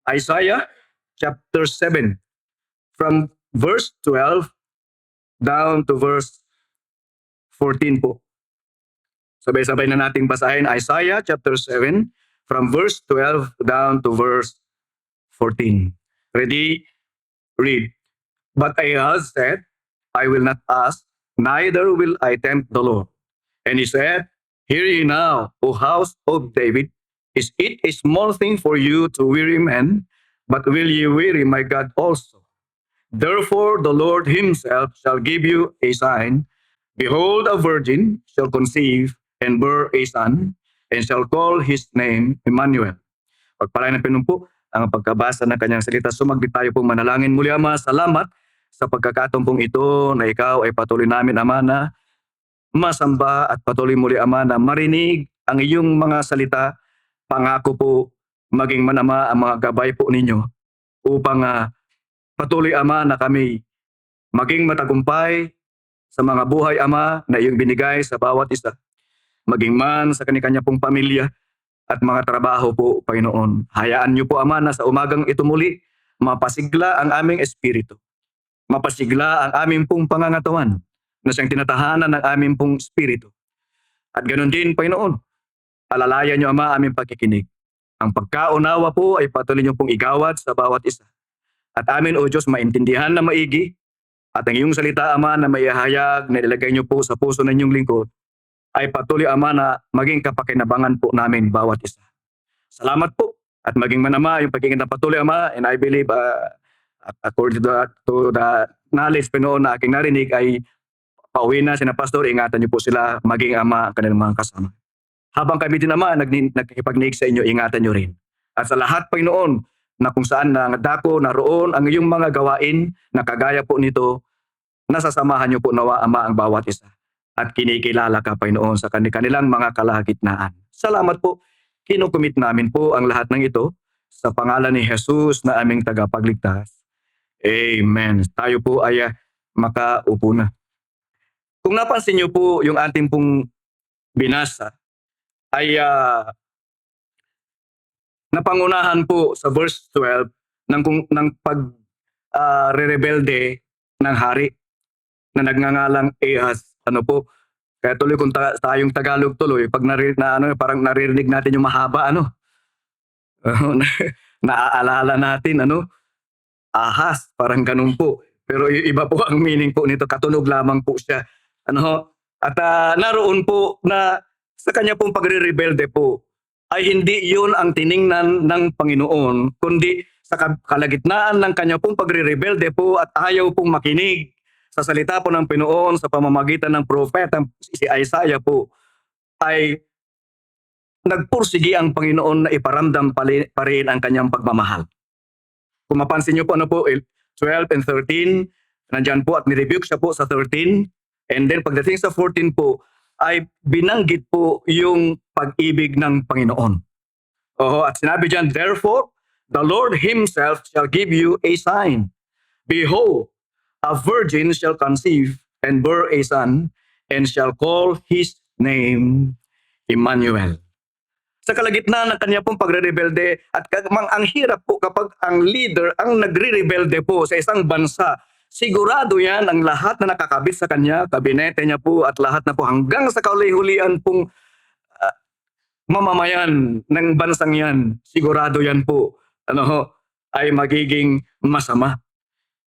Isaiah chapter 7 from verse 12 down to verse 14 po. Sabay-sabay na nating basahin Isaiah chapter 7 from verse 12 down to verse 14. Ready? Read. But Ahaz said, I will not ask, neither will I tempt the Lord. And he said, Hear ye now, O house of David, is it a small thing for you to weary men, but will ye weary my God also? Therefore the Lord himself shall give you a sign. Behold, a virgin shall conceive and bear a son, and shall call his name Emmanuel. Pagpalain ng pinumpo ang pagkabasa ng kanyang salita. Sumaglit tayo pong manalangin. Muli, Ama, salamat sa pagkakataon pong ito na ikaw ay patuloy namin, Ama, na masamba at patuloy muli, Ama, na marinig ang iyong mga salita. Pangako po, maging manama ang mga gabay po ninyo upang patuloy, Ama, na kami maging matagumpay sa mga buhay, Ama, na iyong binigay sa bawat isa. Maging man sa kanya-kanya pong pamilya at mga trabaho po, Panginoon. Hayaan niyo po, Ama, na sa umagang ito muli, mapasigla ang aming espiritu. Mapasigla ang aming pong pangangatawan na siyang tinatahanan ng aming pong espiritu. At ganoon din, Panginoon, alalayan niyo, Ama, aming pagkikinig. Ang pagkaunawa po ay patuloy niyo pong igawad sa bawat isa. At amin, O Diyos, maintindihan na maigi at ang iyong salita, Ama, na maihahayag na ilagay niyo po sa puso ng inyong lingkod ay patuloy, Ama, na maging kapakinabangan po namin bawat isa. Salamat po at maging manama yung pagiging na patuloy, Ama, and I believe according to the knowledge, Pinoon, na aking narinig ay pauwi na sina Pastor, ingatan niyo po sila, maging Ama ang kanilang mga kasama. Habang kami din, Ama, nagkikipagniig sa inyo, ingatan niyo rin. At sa lahat, Panginoon, na kung saan dako naroon ang iyong mga gawain na kagaya po nito, nasasamahan niyo po nawa, Ama, ang bawat isa. At kinikilala ka, Panginoon, sa kanilang mga kalagitnaan. Salamat po. Kinukumit namin po ang lahat ng ito sa pangalan ni Jesus na aming tagapagligtas. Amen. Tayo po ay makaupo na. Kung napansin niyo po yung ating pong binasa, ay napangunahan po sa verse 12 ng pag-rebelde ng hari na nagngangalang Ahaz. Ano po? Kaya tuloy kung tayong Tagalog tuloy, pag parang naririnig natin yung mahaba, naaalala natin, Ahaz, parang ganun po. Pero iba po ang meaning po nito, katunog lamang po siya. At naroon po na sa kanya pong pagre-rebelde po, ay hindi yun ang tiningnan ng Panginoon, kundi sa kalagitnaan ng kanya pong pagre-rebelde po at ayaw pong makinig sa salita po ng Panginoon sa pamamagitan ng propeta si Isaiah po, ay nagpursigi ang Panginoon na iparamdam pa rin ang kanyang pagmamahal. Kung mapansin niyo po, 12 and 13, nandyan po at nirebuke siya po sa 13, and then pagdating sa 14 po, ay binanggit po yung pag-ibig ng Panginoon. At sinabi dyan, therefore, the Lord himself shall give you a sign. Behold, a virgin shall conceive and bear a son, and shall call his name Emmanuel. Sa kalagitnaan ng kanya pong pagre-rebelde, at ang hirap po kapag ang leader ang nagre-rebelde po sa isang bansa, sigurado yan ang lahat na nakakabit sa kanya, kabinete niya po at lahat na po hanggang sa kauli-hulian pong mamamayan ng bansang yan, sigurado yan po ay magiging masama.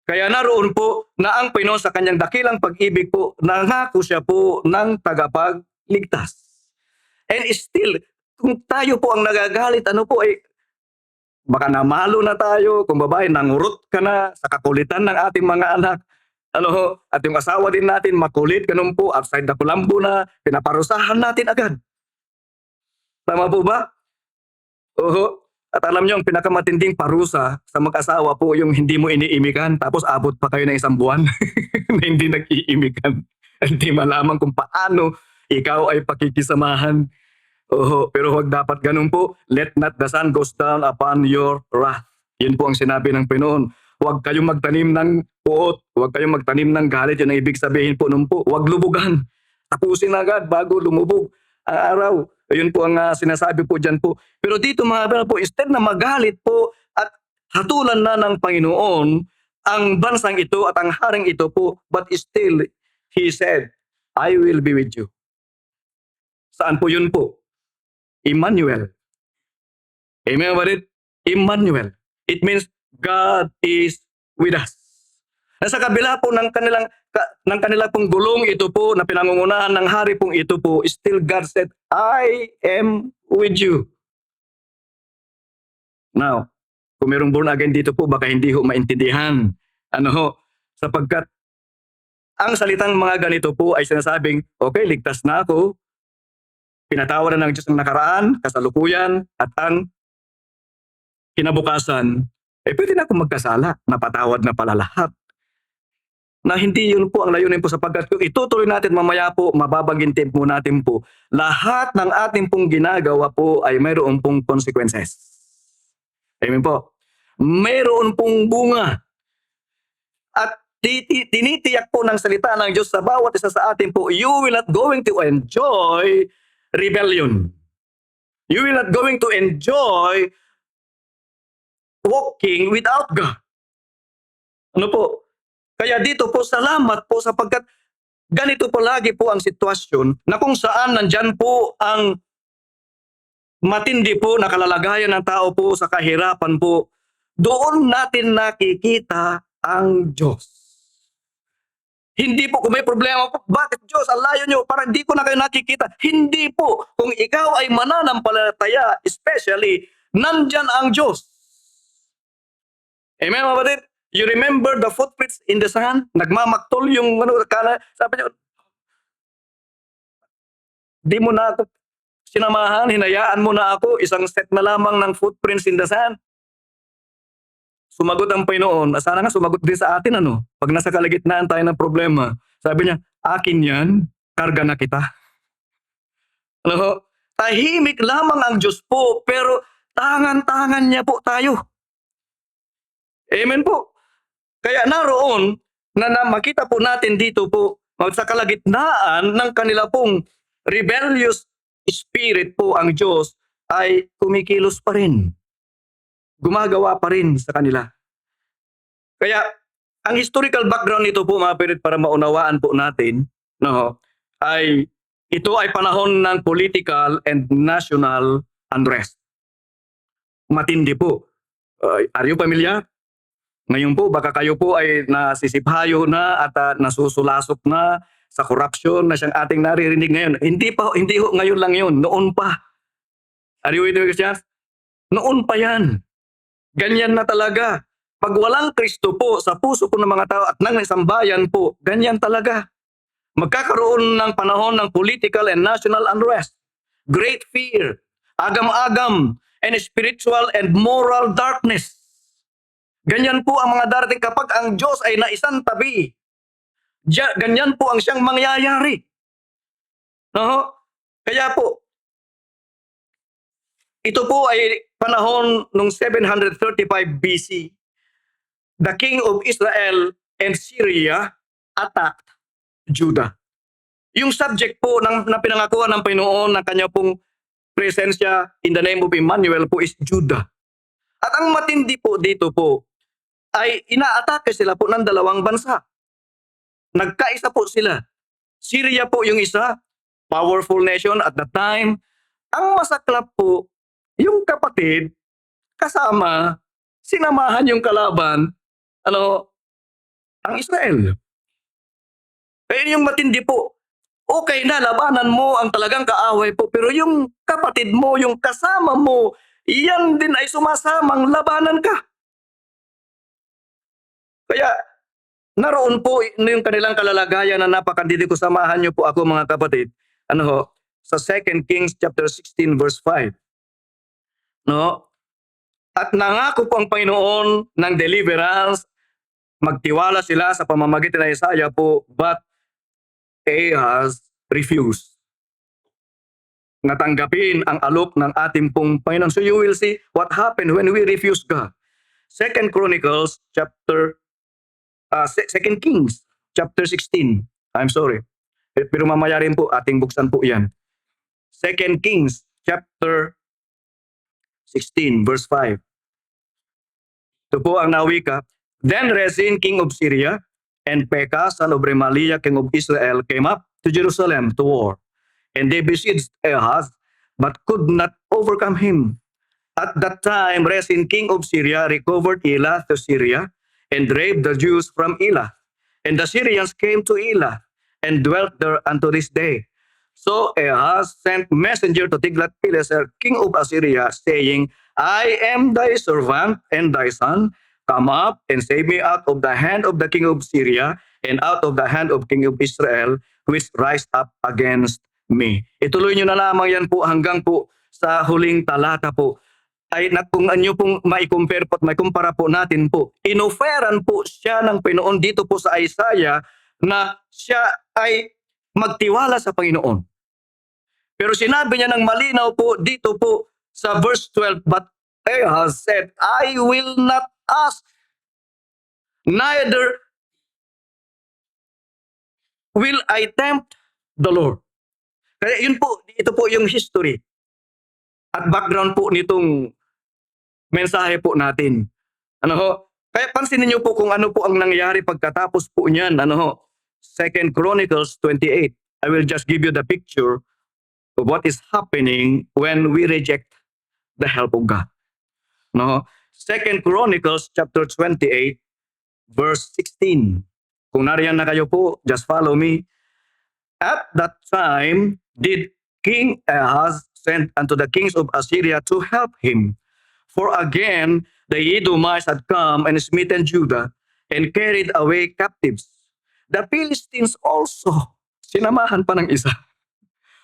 Kaya naroon po na ang Panginoon sa kanyang dakilang pag-ibig po, nangako siya po ng tagapagligtas. And still, kung tayo po ang nagagalit, baka namalo na tayo, kung babae, nangurot ka na sa kakulitan ng ating mga anak. At yung asawa din natin, makulit, ganun po, outside the kulambo na, pinaparusahan natin agad. Tama po ba? At alam niyo, ang pinakamatinding parusa sa mag-asawa po yung hindi mo iniimikan, tapos abot pa kayo ng isang buwan na hindi nag-iimikan. Hindi malaman kung paano ikaw ay pakikisamahan. Pero huwag dapat ganun po. Let not the sun goes down upon your wrath. Yun po ang sinabi ng Panginoon. Huwag kayong magtanim ng puot. Huwag kayong magtanim ng galit. Yun ang ibig sabihin po nun po. Huwag lubugan. Tapusin agad bago lumubog ang araw. Ayun po ang sinasabi po dyan po. Pero dito mga brother po, instead na magalit po at hatulan na ng Panginoon ang bansang ito at ang haring ito po, but still, He said, I will be with you. Saan po yun po? Emmanuel. Amen, kapatid? Emmanuel. It means God is with us. Nasa kabila po ng kanilang pong gulong ito po na pinangungunahan ng hari pong ito po, still God said, I am with you. Now, kung mayroong born again dito po, baka hindi ho maintindihan. Ano ho? Sapagkat ang salitang mga ganito po ay sinasabing, okay, ligtas na ako, pinatawaran ng Diyos ng nakaraan, kasalukuyan, at ang kinabukasan, pwede na akong magkasala, napatawad na pala lahat. Na hindi yun po ang layunin po sapagkat kung itutuloy natin mamaya po, mababagintin po natin po, lahat ng ating pong ginagawa po ay mayroon pong consequences. Amen po. Mayroon pong bunga. At tinitiyak po ng salita ng Diyos sa bawat isa sa atin po, you will not going to enjoy rebellion. You will not going to enjoy walking without God. Ano po? Kaya dito po, salamat po sapagkat ganito po lagi po ang sitwasyon na kung saan nandyan po ang matindi po na kalalagayan ng tao po sa kahirapan po, doon natin nakikita ang Diyos. Hindi po kung may problema po, bakit Diyos, ang layo nyo, parang hindi ko na kayo nakikita. Hindi po, kung ikaw ay mananampalataya, especially, nandyan ang Diyos. Amen, mga batid? You remember the footprints in the sand? Nagmamaktol yung sabi niyo, di mo na ako sinamahan, hinayaan mo na ako, isang step na lamang ng footprints in the sand. Sumagot ang Panginoon, sana nga sumagot din sa atin pag nasa kalagitnaan tayo ng problema. Sabi niya, akin yan, karga na kita. Tahimik lamang ang Diyos po, pero tangan-tangan niya po tayo. Amen po. Kaya naroon, na makita po natin dito po, sa kalagitnaan ng kanila pong rebellious spirit po ang Diyos ay kumikilos pa rin. Gumagawa pa rin sa kanila. Kaya, ang historical background nito po, mga pirit, para maunawaan po natin, ay ito ay panahon ng political and national unrest. Matindi po. Are you familiar? Ngayon po, baka kayo po ay nasisiphayo na at nasusulasok na sa korupsyon na siyang ating naririnig ngayon. Hindi ho ngayon lang yun, noon pa. Are you with me, Christians? Noon pa yan. Ganyan na talaga. Pag walang Kristo po sa puso po ng mga tao at ng isang bayan po, ganyan talaga. Magkakaroon ng panahon ng political and national unrest, great fear, agam-agam, and spiritual and moral darkness. Ganyan po ang mga darating kapag ang Diyos ay naisang tabi. Ganyan po ang siyang mangyayari. Kaya po, ito po ay panahon noong 735 BC. The king of Israel and Syria attacked Judah. Yung subject po na pinangakuan ng Panginoon ng kanya pong presensya in the name of Emmanuel po is Judah. At ang matindi po dito po ay inaatake sila po ng dalawang bansa. Nagkaisa po sila. Syria po yung isa, powerful nation at the time. Ang masaklap po, yung kapatid, kasama, sinamahan yung kalaban, ang Israel. Kaya yung matindi po, okay na, labanan mo ang talagang kaaway po, pero yung kapatid mo, yung kasama mo, yan din ay sumasamang labanan ka. Kaya, naroon po yung kanilang kalalagayan na napakandidi ko, samahan niyo po ako mga kapatid, sa 2 Kings chapter 16 verse 5. At nangako po ang Panginoon ng deliverance, magtiwala sila sa pamamagitan ng Isaiah po, but Ahaz refused natanggapin ang alok ng ating pong Panginoon. So you will see what happened when we refuse God. 2 Chronicles chapter 2 Kings chapter 16. I'm sorry. Pero mamaya rin po ating buksan po 'yan. 2 Kings chapter 16 verse 5. Ito po ang nawika. Then Rezin, king of Syria, and Pekah, son of Remaliah, king of Israel, came up to Jerusalem to war. And they besieged Ahaz, but could not overcome him. At that time, Rezin, king of Syria, recovered Elah to Syria, and drave the Jews from Elah. And the Syrians came to Elah, and dwelt there unto this day. So Ahaz sent messenger to Tiglath-Pileser, king of Assyria, saying, I am thy servant and thy son. Come up and save me out of the hand of the king of Syria and out of the hand of king of Israel, which rise up against me. Ituloy nyo na lamang yan po hanggang po sa huling talata po. Ay kung anyo pong mai-compare po at mai-kumpara po natin po, inoferan po siya ng Panginoon dito po sa Isaiah na siya ay magtiwala sa Panginoon. Pero sinabi niya ng malinaw po dito po sa verse 12, but Ahaz said, I will not ask, neither will I tempt the Lord. Kaya yun po, ito po yung history at background po nitong mensahe po natin. Ano ho? Kaya pansinin niyo po kung ano po ang nangyari pagkatapos po niyan. Ano ho? 2 Chronicles 28. I will just give you the picture of what is happening when we reject the help of God. No? 2 Chronicles chapter 28 verse 16. Kung nariyan na kayo po, just follow me. At that time did King Ahaz send unto the kings of Assyria to help him. For again the Edomites had come and smitten Judah and carried away captives. The Philistines also, sinamahan pa ng isa.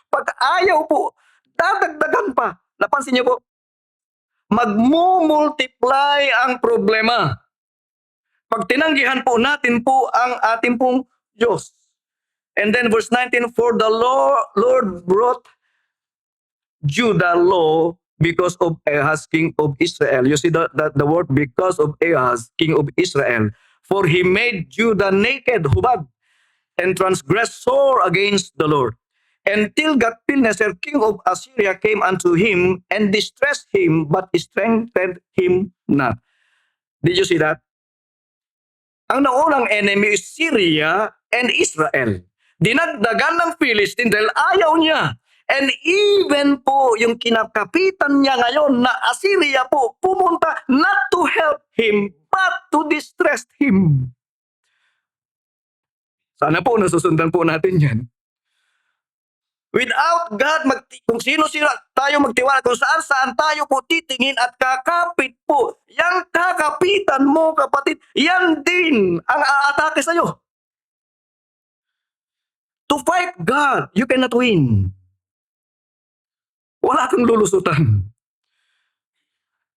Pag ayaw po, dadagdagan pa. Napansin niyo po, magmumultiply ang problema. Pag tinanggihan po natin po ang ating pong Diyos. And then verse 19, for the Lord brought Judah low because of Ahaz, king of Israel. You see the word because of Ahaz, king of Israel. For he made Judah naked, hubad, and transgressed sore against the Lord. And Tiglath-Pileser, king of Assyria, came unto him and distressed him, but strengthened him not. Did you see that? Ang naunang enemy is Syria and Israel. Dinagdagan ng Philistine dahil ayaw niya. And even po yung kinakapitan niya ngayon na Assyria po, pumunta not to help him, but to distress him. Sana po nasusundan po natin yan. Without God, kung sino-sino tayo magtiwala, kung saan-saan tayo po titingin at kakapit po, yang kakapitan mo, kapatid, yan din ang aatake sa'yo. To fight God, you cannot win. Wala kang lulusutan.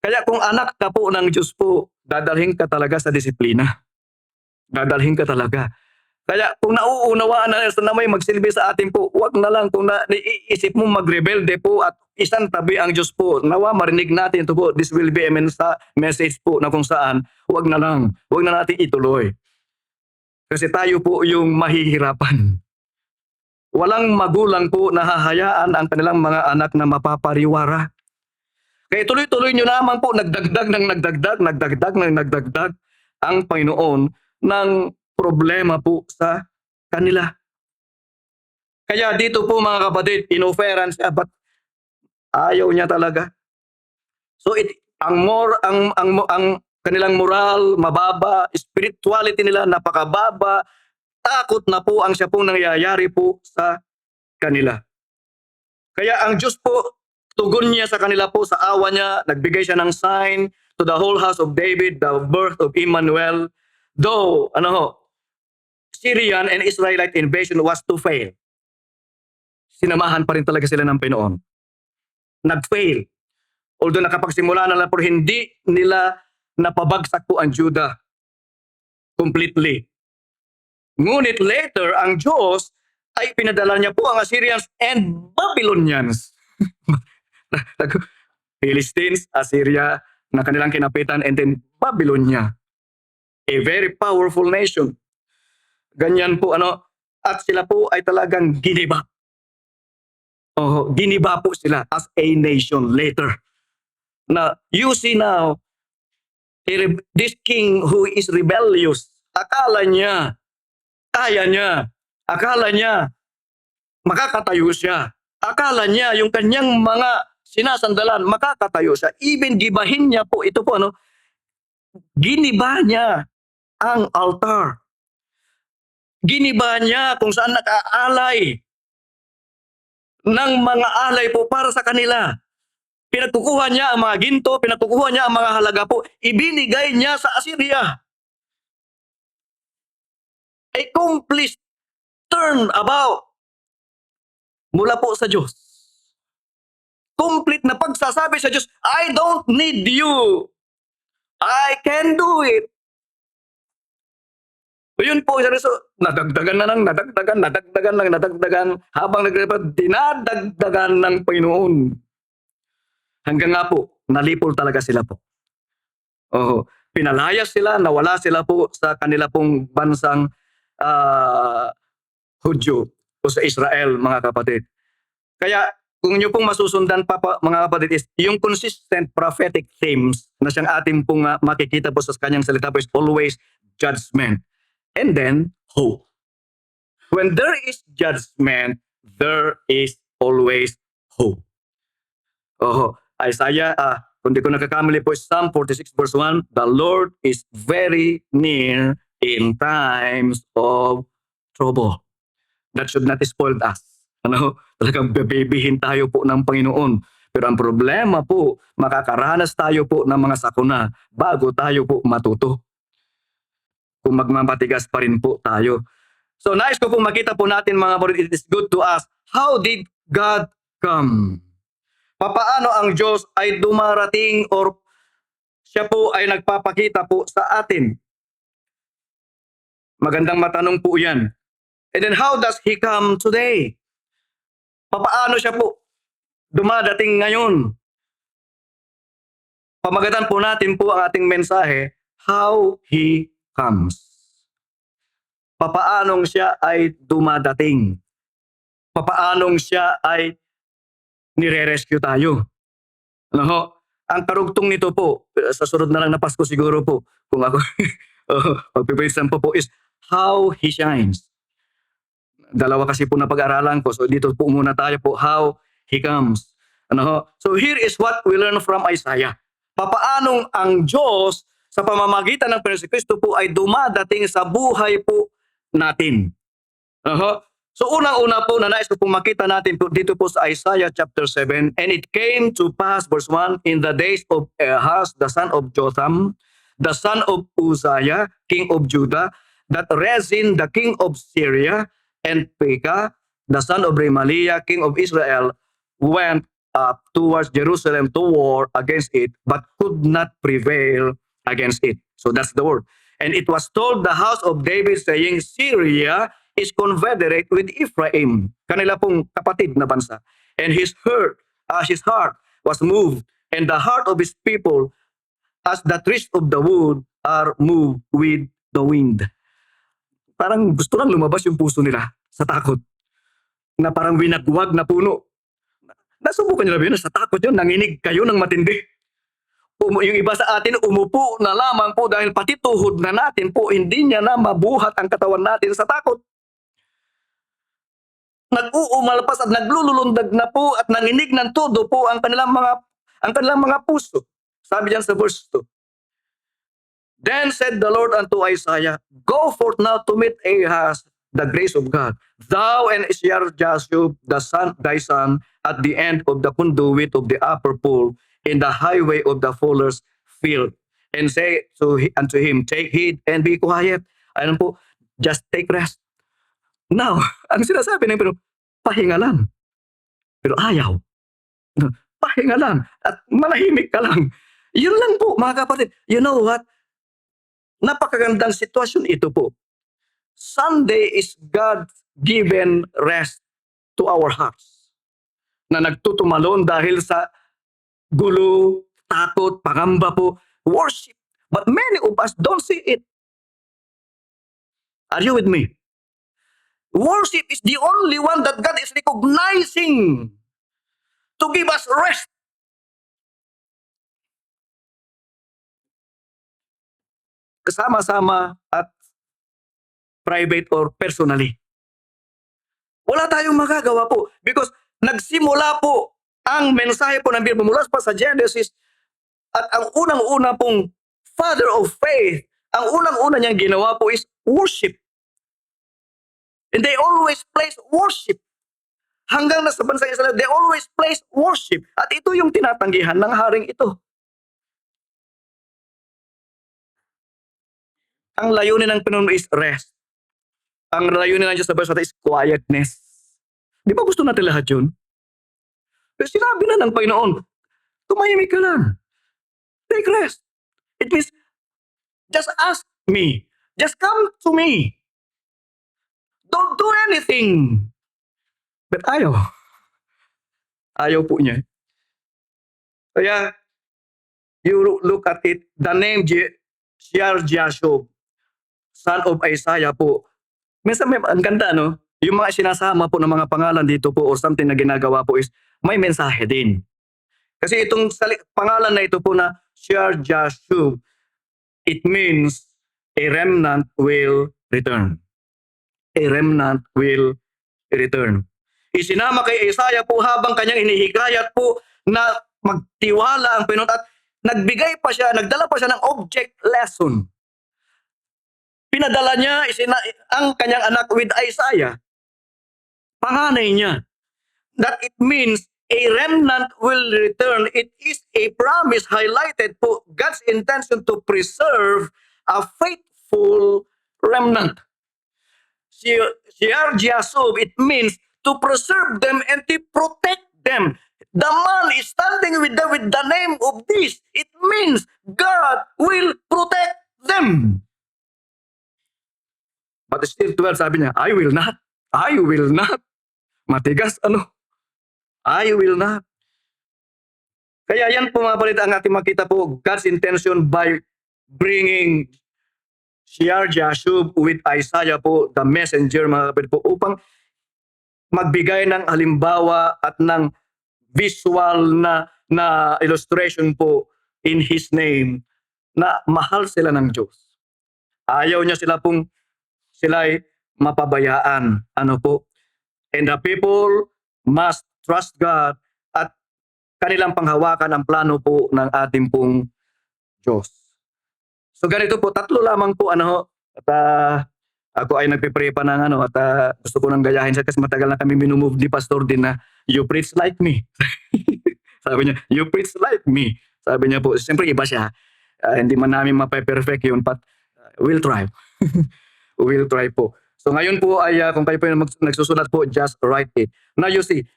Kaya kung anak ka po ng Diyos po, dadalhin ka talaga sa disiplina. Dadalhin ka talaga. Kaya kung nauunawaan na may magsilbi sa atin po, wag na lang kung naiisip mo magrebelde po at isang tabi ang Diyos po. Nawa marinig natin ito po. This will be a message po na kung saan, wag na lang. Wag na natin ituloy. Kasi tayo po yung mahihirapan. Walang magulang po na hahayaan ang kanilang mga anak na mapapariwara. Kaya tuloy-tuloy nyo naman po, nagdagdag ang Panginoon ng problema po sa kanila. Kaya dito po mga kapatid, inoferan siya, but ayaw niya talaga. So ang kanilang moral mababa, spirituality nila napakababa, takot na po ang siya pong nangyayari po sa kanila. Kaya ang Diyos po, tugon niya sa kanila po sa awa niya, nagbigay siya ng sign to the whole house of David, the birth of Emmanuel. Though, Syrian and Israelite invasion was to fail, sinamahan pa rin talaga sila ng Panginoon. Nag-fail. Although nakapagsimula na lang, pero hindi nila napabagsak po ang Judah completely. Ngunit later, ang Diyos ay pinadala niya po ang Assyrians and Babylonians. Philistines, Assyria, na kanilang kinapitan, and then Babylonia. A very powerful nation. Ganyan po, at sila po ay talagang giniba. Giniba po sila as a nation later. Na, you see now, This king who is rebellious, akala niya, kaya niya, akala niya, makakatayo siya. Akala niya yung kanyang mga sinasandalan, makakatayo siya. Even gibahin niya po, ito po ano, giniba niya ang altar. Giniba niya kung saan nakaalay ng mga alay po para sa kanila. Pinagkukuha niya ang mga ginto, pinagkukuha niya ang mga halaga po, ibinigay niya sa Assyria. A complete turn about mula po sa Diyos. Complete na pagsasabi sa Diyos, I don't need you. I can do it. Yun po, so, nadagdagan na lang, nadagdagan, habang nagrepa, dinadagdagan ng Panginoon. Hanggang nga po, nalipol talaga sila po. Pinalayas sila, nawala sila po sa kanila pong bansang Hudyo o sa Israel, mga kapatid. Kaya kung nyo pong masusundan pa mga kapatid is yung consistent prophetic themes na siyang ating pong makikita po sa kanyang salita po is always judgment and then hope. When there is judgment, there is always hope. Isaiah, kung di ko nakakamali po, Psalm 46 verse 1, the Lord is very near in times of trouble. That should not spoil us. Talagang bebebihin tayo po ng Panginoon. Pero ang problema po, makakaranas tayo po ng mga sakuna bago tayo po matuto. Kung magmamatigas pa rin po tayo. So nais ko po makita po natin mga kapatid, it is good to ask, how did God come? Papaano ang Diyos ay dumarating or siya po ay nagpapakita po sa atin? Magandang matanong po yan. And then how does He come today? Papaano siya po dumadating ngayon? Pamagatan po natin po ang ating mensahe, how He comes. Papaanong siya ay dumadating? Papaanong siya ay nire-rescue tayo? Ang karugtong nito po, sa sunod na lang na Pasko siguro po, kung ako magpipilisan po is how He shines. Dalawa kasi po na pag-aralan ko. So dito po muna tayo po, how He comes. So here is what we learn from Isaiah. Papaanong ang Diyos sa pamamagitan ng Panginoon Kristo po ay dumadating sa buhay po natin. So unang-una po na nais ko pong makita natin po dito po sa Isaiah chapter 7, and it came to pass, verse 1, in the days of Ahaz, the son of Jotham, the son of Uzziah, king of Judah, that Rezin, the king of Syria, and Pekah, the son of Remaliah, king of Israel, went up towards Jerusalem to war against it, but could not prevail against it. So that's the word. And it was told the house of David, saying, Syria is confederate with Ephraim, kanila pong kapatid na bansa. And his heart was moved, and the heart of his people, as the trees of the wood, are moved with the wind. Parang gusto lang lumabas yung puso nila sa takot. Na parang winagwag na puno. Nasubukan nyo na ba yun? Sa takot yun, nanginig kayo ng matindi. Yung iba sa atin, umupo na lamang po dahil pati tuhod na natin po, hindi niya na mabuhat ang katawan natin sa takot. Nag-uumalpas at naglululundag na po at nanginig ng todo po ang kanilang mga puso. Sabi diyan sa verse 2. Then said the Lord unto Isaiah, go forth now to meet Ahaz, the grace of God. Thou and Shear-Jashub, thy son, at the end of the conduit of the upper pool, in the highway of the fuller's field. And say unto him, take heed and be quiet. Ayun po, just take rest. Now, ang sinasabi ng Panginoon, pahinga lang. Pero ayaw. Pahinga lang. At manahimik ka lang. Yun lang po, mga kapatid. You know what? Napakagandang sitwasyon ito po. Sunday is God-given rest to our hearts. Na nagtutumalon dahil sa gulo, takot, pangamba po, worship. But many of us don't see it. Are you with me? Worship is the only one that God is recognizing to give us rest. kasama-sama at private or personally. Wala tayong magagawa po because nagsimula po ang mensahe po ng Biblia mula pa sa Genesis at ang unang-una pong father of faith, ang unang-una niyang ginawa po is worship. And they always place worship. Hanggang nasa bansa Israel, they always place worship. At ito yung tinatanggihan ng haring ito. Ang layunin ng Panginoon is rest. Ang layunin ng Diyos sa bansa is quietness. Di ba gusto natin lahat yun? Pero sinabi na ng Panginoon, tumahimik ka lang. Take rest. It means, just ask me. Just come to me. Don't do anything. But ayaw. Ayaw po niya. Kaya, you look at it, the name Shear-Jashub, son of Isaiah po. Minsan ang ganda, no? Yung mga sinasama po ng mga pangalan dito po or something na ginagawa po is may mensahe din. Kasi itong pangalan na ito po na Shear-Jashub, it means a remnant will return. A remnant will return. Isinama kay Isaiah po habang kanyang inihikayat po na magtiwala ang Panginoon at nagdala pa siya ng object lesson. Pinadala niya ang kanyang anak with Isaiah, panganay niya. That it means a remnant will return. It is a promise highlighted po God's intention to preserve a faithful remnant. Shear-Jashub, it means to preserve them and to protect them. The man is standing with the name of this. It means God will protect them. But still 12 sabi niya, I will not. I will not. Matigas I will not. Kaya yan pumapalit ang ating makita po, God's intention by bringing Shear-Jashub with Isaiah po, the messenger mga kapatid po, upang magbigay ng halimbawa at ng visual na illustration po in His name na mahal sila ng Diyos. Ayaw niya sila'y mapabayaan. And the people must trust God at kanilang panghawakan ang plano po ng ating pong Diyos. So ganito po, tatlo lamang po at ako ay nagpipray pa ng at gusto ko nang gayahin siya kasi matagal na kami minumove ni Pastor din na you preach like me. Sabi niya, you preach like me. Sabi niya po, siyempre iba siya. Hindi man namin mape-perfect yun, but we'll try. We'll try po. So ngayon po ay kung kayo po yung nagsusulat po, just write it. Now you see,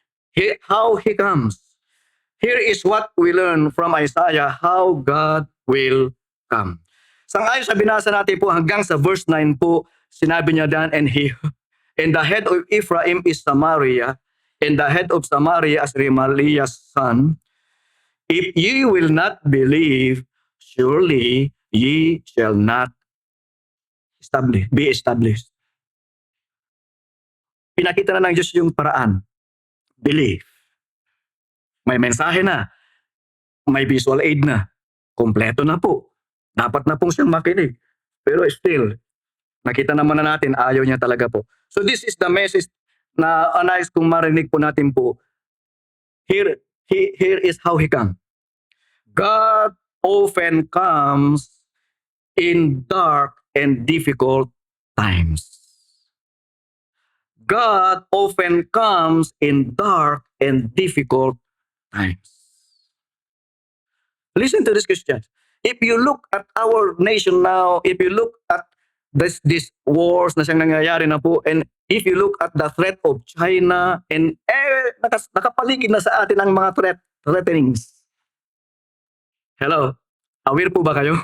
how He comes. Here is what we learn from Isaiah, how God will come. Sangayon sa binasa natin po hanggang sa verse 9 po, sinabi niya dan, and the head of Ephraim is Samaria, and the head of Samaria is Remaliah's son. If ye will not believe, surely ye shall not be established. Pinakita na ng Diyos yung paraan. Believe. May mensahe na. May visual aid na. Kompleto na po. Dapat na pong siyang makinig. Pero still, nakita naman na natin, ayaw niya talaga po. So this is the message na nais kung marinig po natin po. Here is how He comes. God often comes in dark and difficult times. God often comes in dark and difficult times. Listen to this, Christians. If you look at our nation now, if you look at this wars na siyang nangyayari na po, and if you look at the threat of China, and nakapaligid na sa atin ang mga threatenings. Hello? Aware po ba kayo?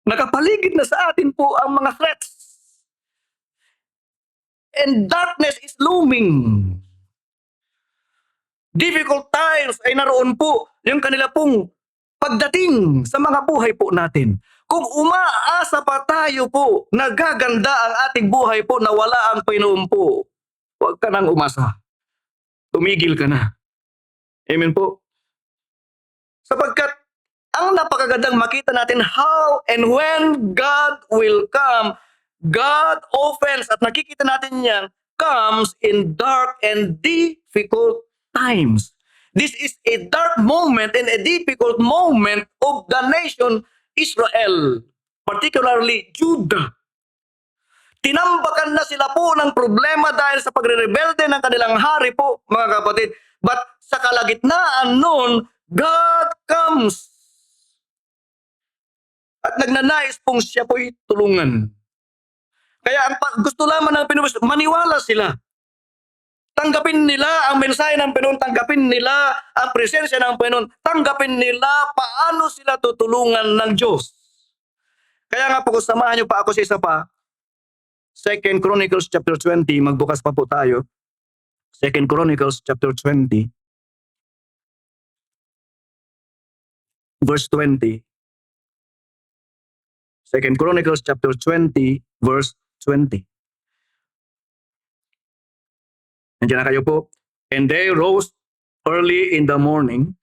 Nakapaligid na sa atin po ang mga threats. And darkness is looming. Difficult times ay naroon po yung kanila pong pagdating sa mga buhay po natin. Kung umaasa pa tayo po, nagaganda ang ating buhay po na wala ang Panginoon po, huwag ka nang umasa. Tumigil ka na. Amen po. Sapagkat ang napakagandang makita natin how and when God will come. God offense, at nakikita natin yan, comes in dark and difficult times. This is a dark moment and a difficult moment of the nation Israel, particularly Judah. Tinambakan na sila po ng problema dahil sa pagre-rebelde ng kanilang hari po, mga kapatid. But sa kalagitnaan noon, God comes. At nagnanais pong siya po'y tulungan. Kaya ang gusto lamang ng Pinoy, maniwala sila. Tanggapin nila ang mensahe ng Panginoon, tanggapin nila ang presensya ng Panginoon, tanggapin nila paano sila tutulungan ng Diyos. Kaya nga po, samahan niyo pa ako sa isa pa, 2 Chronicles chapter 20, magbukas pa po tayo. 2 Chronicles chapter 20, verse 20. 2 Chronicles chapter 20, verse 20. Nandiyan na kayo po. And they rose early in the morning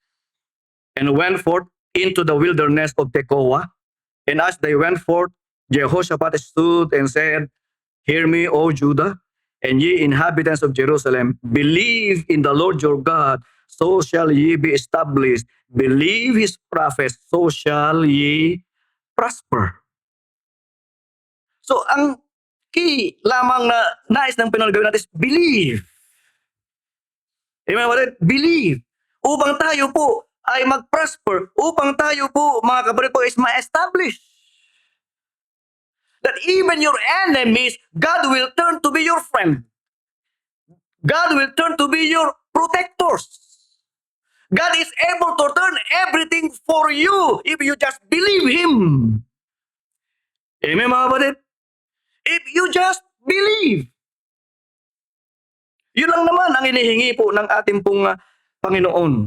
and went forth into the wilderness of Tekoa. And as they went forth, Jehoshaphat stood and said, Hear me, O Judah, and ye inhabitants of Jerusalem, believe in the Lord your God, so shall ye be established. Believe his prophets, so shall ye prosper. So, ang key lamang na nais ng Panginoon gawin natin is believe. Amen? Believe. Upang tayo po ay mag-prosper, upang tayo po, mga kapatid po, is ma-establish. That even your enemies, God will turn to be your friend. God will turn to be your protectors. God is able to turn everything for you if you just believe Him. Amen, mga kapatid? If you just believe. Yun lang naman ang inihingi po ng ating pong Panginoon.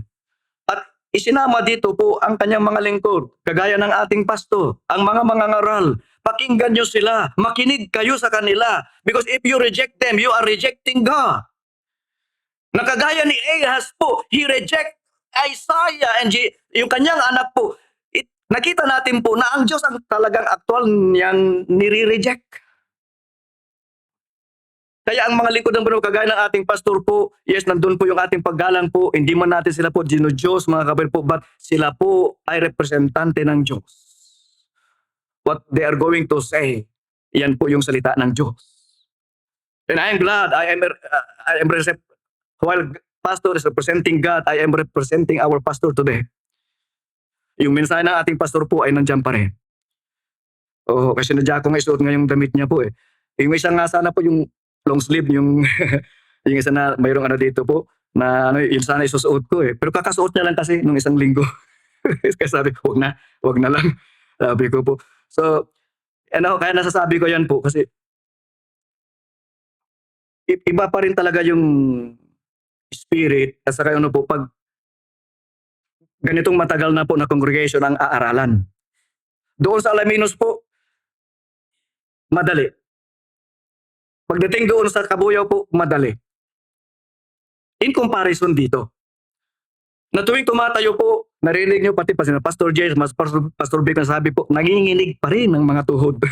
At isinama dito po ang kanyang mga lingkod, kagaya ng ating pasto, ang mga mangangaral. Pakinggan nyo sila, makinig kayo sa kanila. Because if you reject them, you are rejecting God. Nakagaya ni Ahaz po, he reject Isaiah and yung kanyang anak po. Nakita natin po na ang Diyos ang talagang aktual niyang nire-reject. Kaya ang mga lingkod ng Panginoon, kagaya ng ating pastor po, yes, nandun po yung ating paggalang po, hindi man natin sila po Diyos, mga kapatid po, but sila po ay representante ng Diyos. What they are going to say, yan po yung salita ng Diyos. And I am glad, while pastor is representing God, I am representing our pastor today. Yung mensahe ng ating pastor po ay nandiyan pa rin. Oh, kasi nadya ko nga isuot ngayong damit niya po eh. Yung isa nga sana po yung long sleeve, yung yung isa na mayroong ano dito po, na ano, yun sana isusuot ko eh. Pero kakasuot niya lang kasi nung isang linggo. Kaya sabi ko, wag na lang. Sabi ko po. So, kaya nasasabi ko yan po kasi iba pa rin talaga yung spirit at saka ano po, pag ganitong matagal na po na congregation ang aaralan. Doon sa Alaminos po, madali. Pagdating doon sa Kabuyaw po, madali. In comparison dito. Na tuwing tumatayo po, narinig nyo pati pa sina Pastor James, Pastor Vic na sabi po, nanginginig pa rin ng mga tuhod.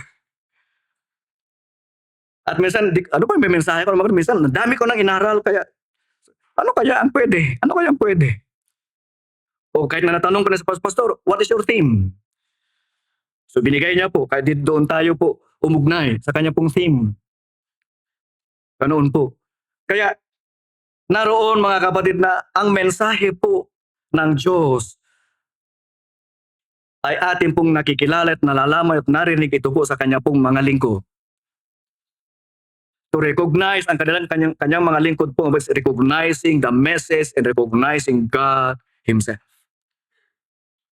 At minsan, ano ba may mensahe ko? Minsan, dami ko nang inaral, kaya, ano kaya ang pwede? Ano kaya ang pwede? O kahit na natanong ko na sa Pastor, what is your theme? So binigay niya po, kahit doon tayo po umugnay sa kanya pong theme. Ganoon po. Kaya, naroon mga kapatid na ang mensahe po ng Diyos ay atin pong nakikilala at nalalaman at narinig ito po sa kanya pong mga lingkod. To recognize ang kanyang mga lingkod po, recognizing the message and recognizing God Himself.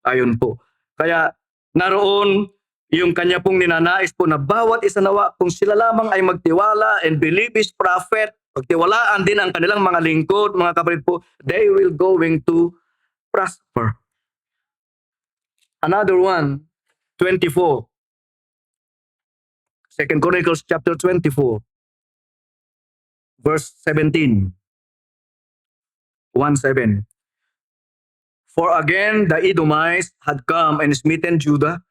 Ayun po. Kaya naroon yung kanya pong ninanais po na bawat isa nawa kung sila lamang ay magtiwala and believe His prophet, pagtiwalaan din ang kanilang mga lingkod, mga kapatid po, they will going to prosper. Another one, 24. 2 Chronicles chapter 24. Verse 17. 1:7. For again, the Edomites had come and smitten Judah.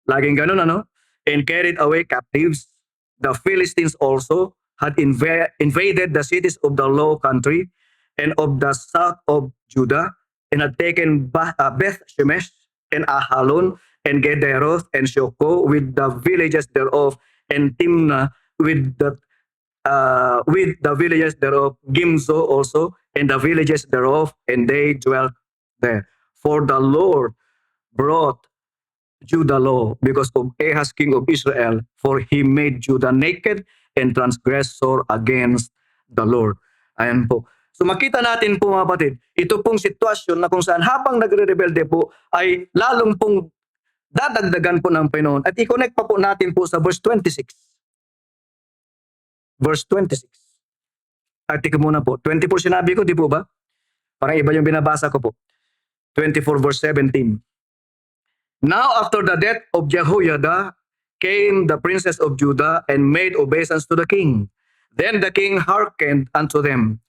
Laging ganun, ano? And carried away captives. The Philistines also had invaded the cities of the low country and of the south of Judah, and had taken Beth Shemesh and Ahalon and Gederoth and Shoko with the villages thereof, and Timnah with the villages thereof, Gimzo also, and the villages thereof, and they dwelt there. For the Lord brought Judah low because of Ahaz king of Israel, for he made Judah naked and transgressor against the Lord. Ayan po. So makita natin po mga kapatid, ito pong sitwasyon na kung saan habang nagre-rebelde po ay lalong pong dadagdagan po ng Panginoon. At i-connect pa po natin po sa verse 26. Verse 26. At tika muna po. 24 sinabi ko, di po ba? Parang iba yung binabasa ko po. 24 verse 17. Now after the death of Jehoiada came the princes of Judah and made obeisance to the king. Then the king hearkened unto them.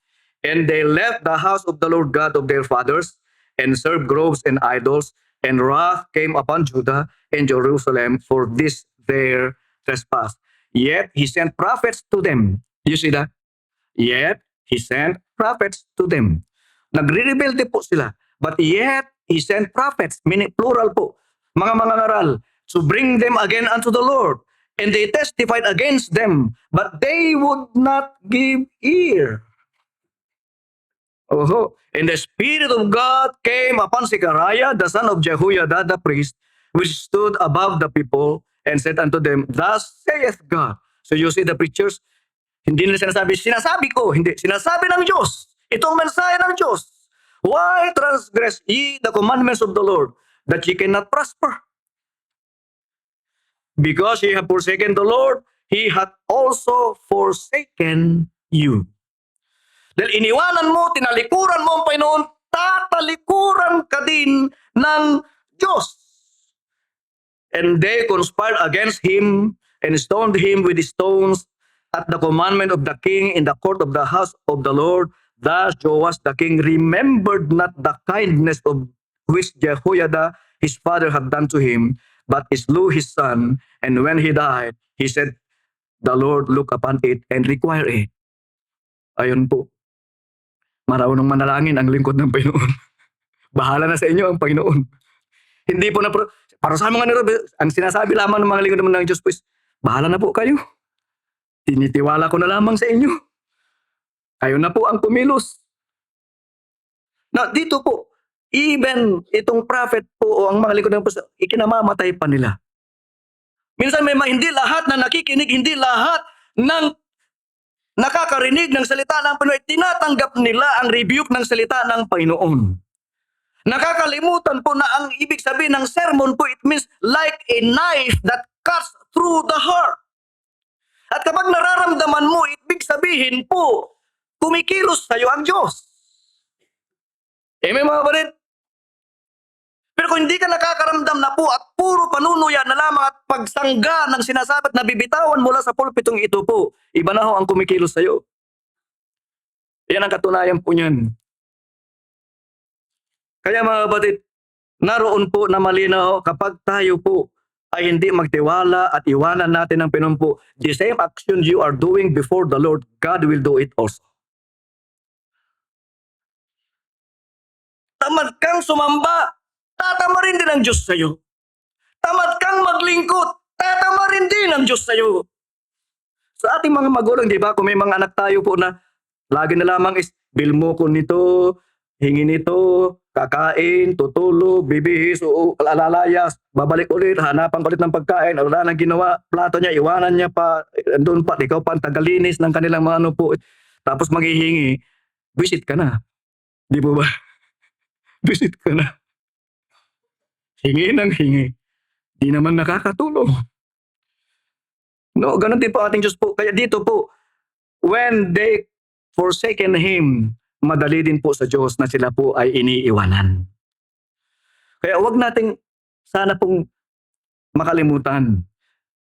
And they left the house of the Lord God of their fathers and served groves and idols. And wrath came upon Judah and Jerusalem for this their trespass. Yet he sent prophets to them. You see that? Yet he sent prophets to them. Nagre-rebelde po sila. But yet he sent prophets, meaning plural po, mga mangangaral, to bring them again unto the Lord. And they testified against them, but they would not give ear. And the Spirit of God came upon Zechariah, the son of Jehoiada, the priest, which stood above the people, and said unto them, Thus saith God. So you see the preachers, hindi nila sinasabi ko, hindi, sinasabi ng Diyos. Itong mensahe ng Diyos. Why transgress ye the commandments of the Lord, that ye cannot prosper? Because ye have forsaken the Lord, He hath also forsaken you. Dahil iniwanan mo, tinalikuran mo ang Panginoon, tatalikuran ka din ng Diyos. And they conspired against him and stoned him with stones at the commandment of the king in the court of the house of the Lord. Thus Joash the king remembered not the kindness of which Jehoiada his father had done to him, but slew his son. And when he died, he said, The Lord look upon it and require it. Ayun po. Marunong manalangin ang lingkod ng Panginoon. Bahala na sa inyo ang Panginoon. Hindi po na para sa mga nila, ang sinasabi lamang ng mga lingkod ng Diyos po is, bahala na po kayo. Tinitiwala ko na lamang sa inyo. Kayo na po ang kumilos. Na dito po, even itong prophet po o ang mga lingkod ng Diyos, ikinamamatay pa nila. Minsan may hindi lahat na nakikinig, hindi lahat ng nakakarinig ng salita ng Panginoon, tinatanggap nila ang rebuke ng salita ng Panginoon. Nakakalimutan po na ang ibig sabihin ng sermon po, it means like a knife that cuts through the heart. At kapag nararamdaman mo, ibig sabihin po, kumikilos sa'yo ang Diyos. Amen mga kapatid? Pero kung hindi ka nakakaramdam na po at puro panunuya na lamang at pagsangga ng sinasabi at nabibitawan mula sa pulpitong ito po, iba na ho ang kumikilos sa'yo. Yan ang katunayan po niyan. Kaya mga kapatid, naroon po na malinaw kapag tayo po ay hindi magtiwala at iwanan natin ang Panginoon po, the same action you are doing before the Lord, God will do it also. Tamad kang sumamba, tatama rin din ang Diyos sa'yo. Tamad kang maglingkod, tatama rin din ang Diyos sa'yo. Sa ating mga magulang, di ba, kung may mga anak tayo po na lagi na lamang is, bill mo ko nito, hingi nito, kakain, tutulog, bibihis, o alalayas, babalik ulit, hanapan ulit ng pagkain, wala nang ginawa, plato niya, iwanan niya pa, doon pa, ikaw pa ang tagalinis ng kanilang mga ano po. Tapos maghihingi, visit ka na. Di po ba? Visit ka na. Hingi ng hingi. Di naman nakakatulong. No, ganun din po ating Diyos po. Kaya dito po, when they forsaken Him, madali din po sa Diyos na sila po ay iniiwanan. Kaya wag nating sana pong makalimutan.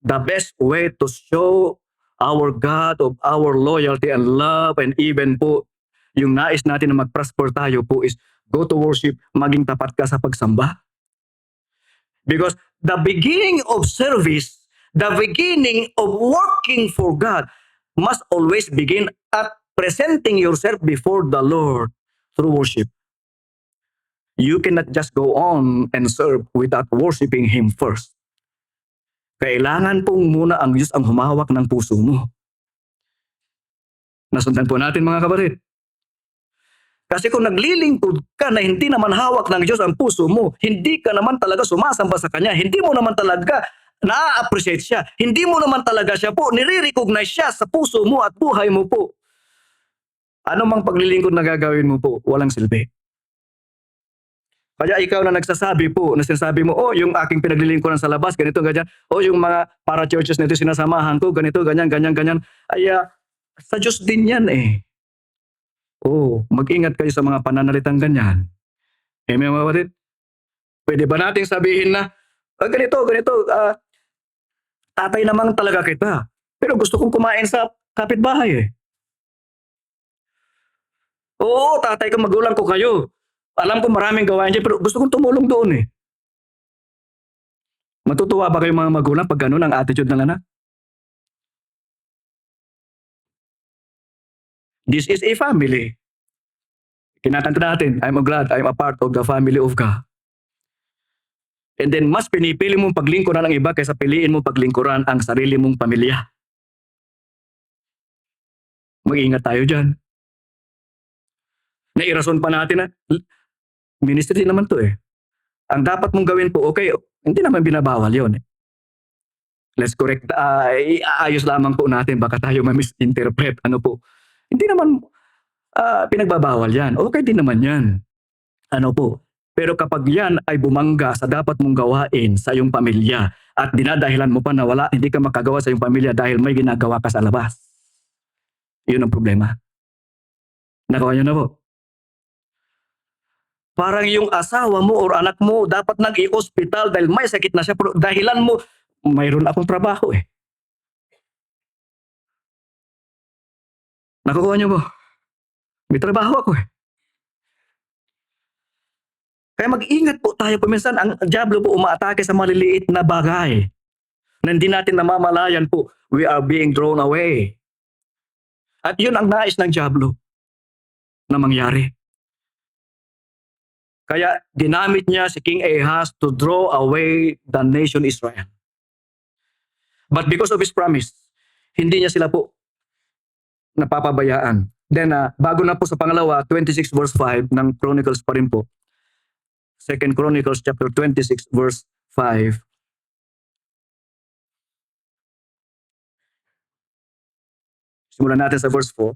The best way to show our God of our loyalty and love and even po yung nais natin na mag-prosper tayo po is go to worship, maging tapat ka sa pagsamba. Because the beginning of service, the beginning of working for God must always begin at presenting yourself before the Lord through worship. You cannot just go on and serve without worshiping Him first. Kailangan pong muna ang Diyos ang humawak ng puso mo. Nasundan po natin mga kapatid. Kasi kung naglilingkod ka na hindi naman hawak ng Diyos ang puso mo, hindi ka naman talaga sumasamba sa Kanya, hindi mo naman talaga na-appreciate siya, hindi mo naman talaga siya po, nire-recognize siya sa puso mo at buhay mo po. Ano mang paglilingkod na gagawin mo po, walang silbi. Kaya ikaw na nagsasabi po, na sinasabi mo, oh, yung aking pinaglilingkuran sa labas, ganito, ganyan. Oh, yung mga para-churches na ito sinasamahan ko, ganito, ganyan, ganyan, ganyan. Ay, sa Diyos din yan eh. Oh, mag-ingat kayo sa mga pananalitang ganyan. Amen, mga kapatid? Pwede ba nating sabihin na, ganito, ganito, tatay naman talaga kita. Pero gusto kong kumain sa kapitbahay eh. Oo, tatay ko, magulang ko kayo. Alam ko maraming gawain dyan, pero gusto kong tumulong doon eh. Matutuwa ba kayo mga magulang pag ganun ang attitude ng anak? This is a family. Kinakanta natin, I'm glad I'm a part of the family of God. And then mas pinipili mong paglingkuran ang iba kaysa piliin mong paglingkuran ang sarili mong pamilya. Mag-ingat tayo dyan. Nairason pa natin na ministry naman to eh. Ang dapat mong gawin po, okay, hindi naman binabawal yon. Let's correct, iayos lamang po natin, baka tayo ma-misinterpret. Ano po, hindi naman pinagbabawal yan. Okay din naman yan. Ano po, pero kapag yan ay bumangga sa dapat mong gawain sa iyong pamilya at dinadahilan mo pa na hindi ka makagawa sa iyong pamilya dahil may ginagawa ka sa labas, yun ang problema. Nakuha nyo na po. Parang yung asawa mo or anak mo dapat nag-i-hospital dahil may sakit na siya, pero dahilan mo, mayroon akong trabaho eh. Nakukuha nyo po? May trabaho ako eh. Kaya mag-ingat po tayo paminsan, ang diablo po umaatake sa maliliit na bagay na hindi natin namamalayan po, we are being drawn away. At yun ang nais ng diablo na mangyari. Kaya ginamit niya si King Ahaz to draw away the nation Israel. But because of his promise, hindi niya sila po napapabayaan. Then, bago na po sa pangalawa, 26 verse 5 ng Chronicles pa rin po. 2 Chronicles chapter 26 verse 5. Simulan natin sa verse 4.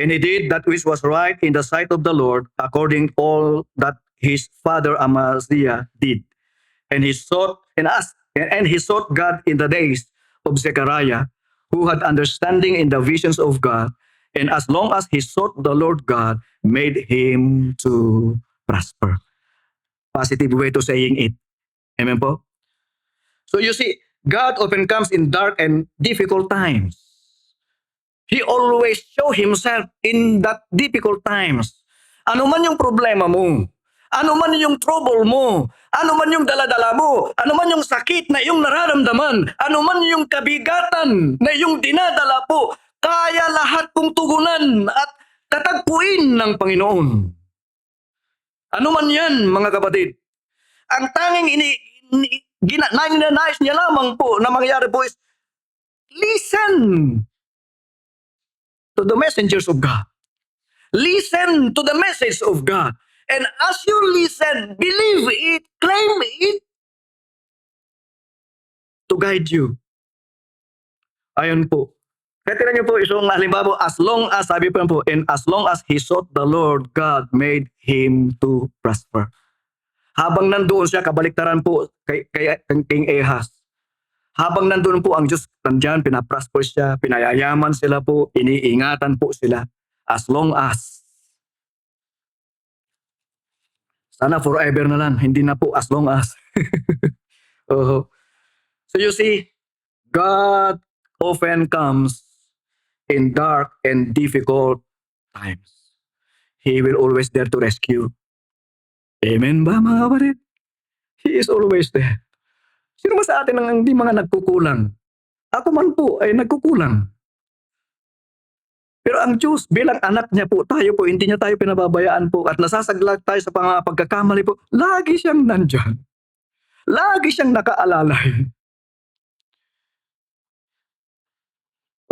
And he did that which was right in the sight of the Lord, according all that his father Amaziah did. And he sought God in the days of Zechariah, who had understanding in the visions of God, and as long as he sought the Lord God, made him to prosper. Positive way to saying it. Amen po? So you see, God often comes in dark and difficult times. He always show himself in that difficult times. Ano man yung problema mo, ano man yung trouble mo, ano man yung daladala mo, ano man yung sakit na iyong nararamdaman, ano man yung kabigatan na iyong dinadala po, kaya lahat pong tugunan at tatagpuin ng Panginoon. Ano man yan, mga kapatid. Ang tanging ninanais niya lamang po na mangyari po is, listen to the messengers of God. Listen to the message of God. And as you listen, believe it, claim it to guide you. Ayun po. Kaya tinan niyo po, isang halimbawa, as long as, sabi po, and as long as he sought the Lord, God made him to prosper. Habang nandoon siya, kabaliktaran po kay King Ahaz. Habang nandoon po ang Diyos, nandiyan, pinaprosper siya, pinayayaman sila po, iniingatan po sila. As long as. Sana forever na lang, hindi na po as long as. So you see, God often comes in dark and difficult times. He will always there to rescue. Amen ba mga kapatid? He is always there. Sino ba sa atin ang hindi mga nagkukulang? Ako man po ay nagkukulang. Pero ang Diyos bilang anak niya po, tayo po, hindi niya tayo pinababayaan po at nasasaglag tayo sa mga pagkakamali po. Lagi siyang nandyan. Lagi siyang nakaalalay.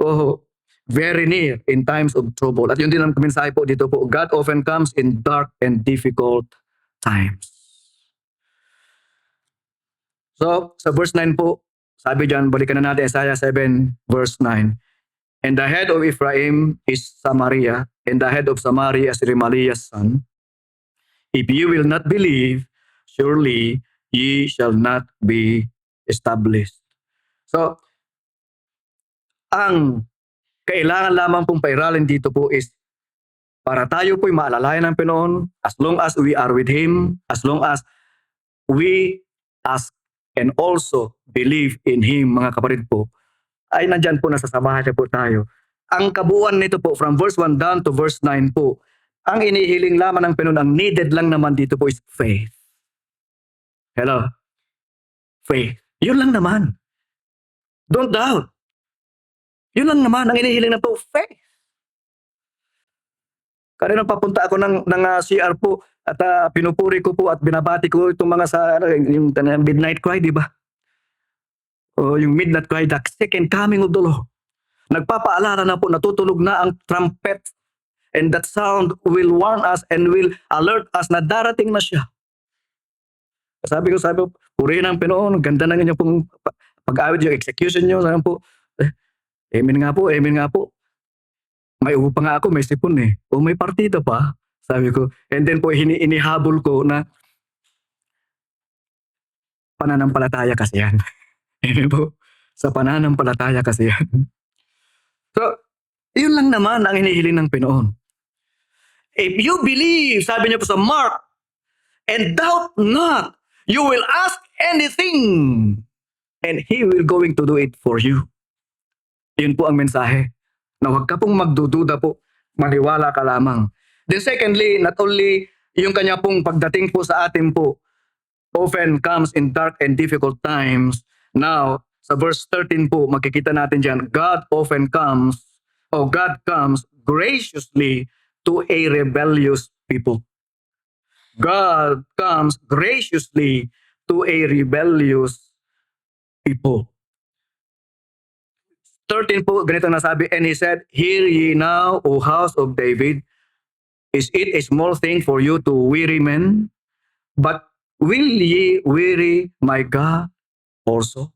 Oh, very near in times of trouble. At yun din ang mensahe po dito po, God often comes in dark and difficult times. So, sa verse 9 po, sabi dyan, balikan na natin Isaiah 7 verse 9. And the head of Ephraim is Samaria, and the head of Samaria is Remaliah's son. If you will not believe, surely ye shall not be established. So, ang kailangan lamang pong pairalin dito po is para tayo po'y maalalayan ng Panginoon, as long as we are with Him, as long as we ask and also believe in Him, mga kapatid po, ay nandyan po, nasasamahan niya po tayo. Ang kabuuan nito po, from verse 1 down to verse 9 po, ang inihiling lamang ng Panginoon, ang needed lang naman dito po is faith. Hello? Faith. Yun lang naman. Don't doubt. Yun lang naman, ang inihiling na po, faith. Kanina papunta ako ng CR po at pinupuri ko po at binabati ko itong mga sa yung midnight cry, di ba? O yung midnight cry, the second coming of the Lord. Nagpapaalala na po, natutulog na ang trumpet and that sound will warn us and will alert us na darating na siya. Sabi ko, purihin ang Panginoon, ganda na inyong pong pag-awit, yung execution nyo, sabi po, amen nga po, amen nga po. May upa nga ako, may sipon eh. O may partida pa, sabi ko. And then po, inihabol ko na pananampalataya kasi yan. Amen po, sa pananampalataya kasi yan. So, yun lang naman ang hinihiling ng Panginoon. If you believe, sabi niya po sa Mark, and doubt not, you will ask anything, and He will going to do it for you. Yun po ang mensahe. Na huwag ka pong magdududa po, maniwala ka lamang. Then secondly, not only yung kanya pong pagdating po sa atin po, often comes in dark and difficult times. Now, sa verse 13 po, makikita natin dyan, God comes graciously to a rebellious people. God comes graciously to a rebellious people. 13 po, ganito nasabi, and He said, hear ye now, O house of David, is it a small thing for you to weary men? But will ye weary my God also?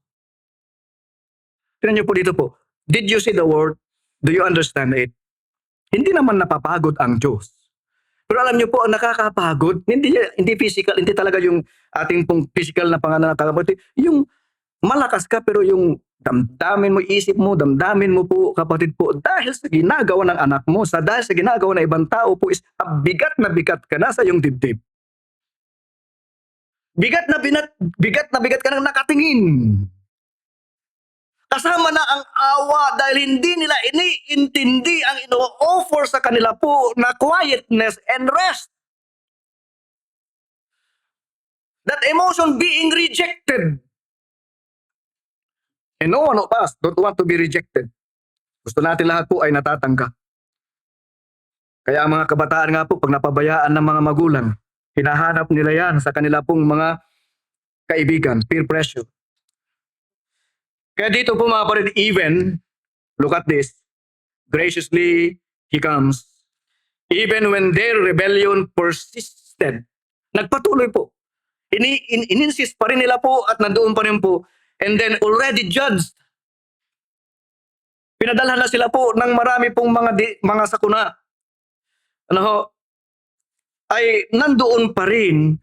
Tignan niyo po dito po. Did you see the word? Do you understand it? Hindi naman napapagod ang Diyos. Pero alam niyo po, ang nakakapagod, hindi physical, hindi talaga yung ating pong physical na panganakakapagod. Yung malakas ka pero yung damdamin mo, isip mo, damdamin mo po, kapatid po, dahil sa ginagawa ng anak mo, dahil sa ginagawa ng ibang tao po is bigat na bigat ka na sa iyong dibdib. Bigat na bigat ka nang nakatingin. Kasama na ang awa dahil hindi nila iniintindi ang ino-offer sa kanila po na quietness and rest. That emotion being rejected. And no one of us don't want to be rejected. Gusto natin lahat po ay natatanggap. Kaya ang mga kabataan nga po, pag napabayaan ng mga magulang, hinahanap nila yan sa kanila pong mga kaibigan, peer pressure. Kaya dito po mga kapatid, even, look at this, graciously He comes, even when their rebellion persisted. Nagpatuloy po. Ininsist pa rin nila po at nandoon pa rin po. And then already judged. Pinadalhan na sila po ng marami pong mga sakuna. Ay nandoon pa rin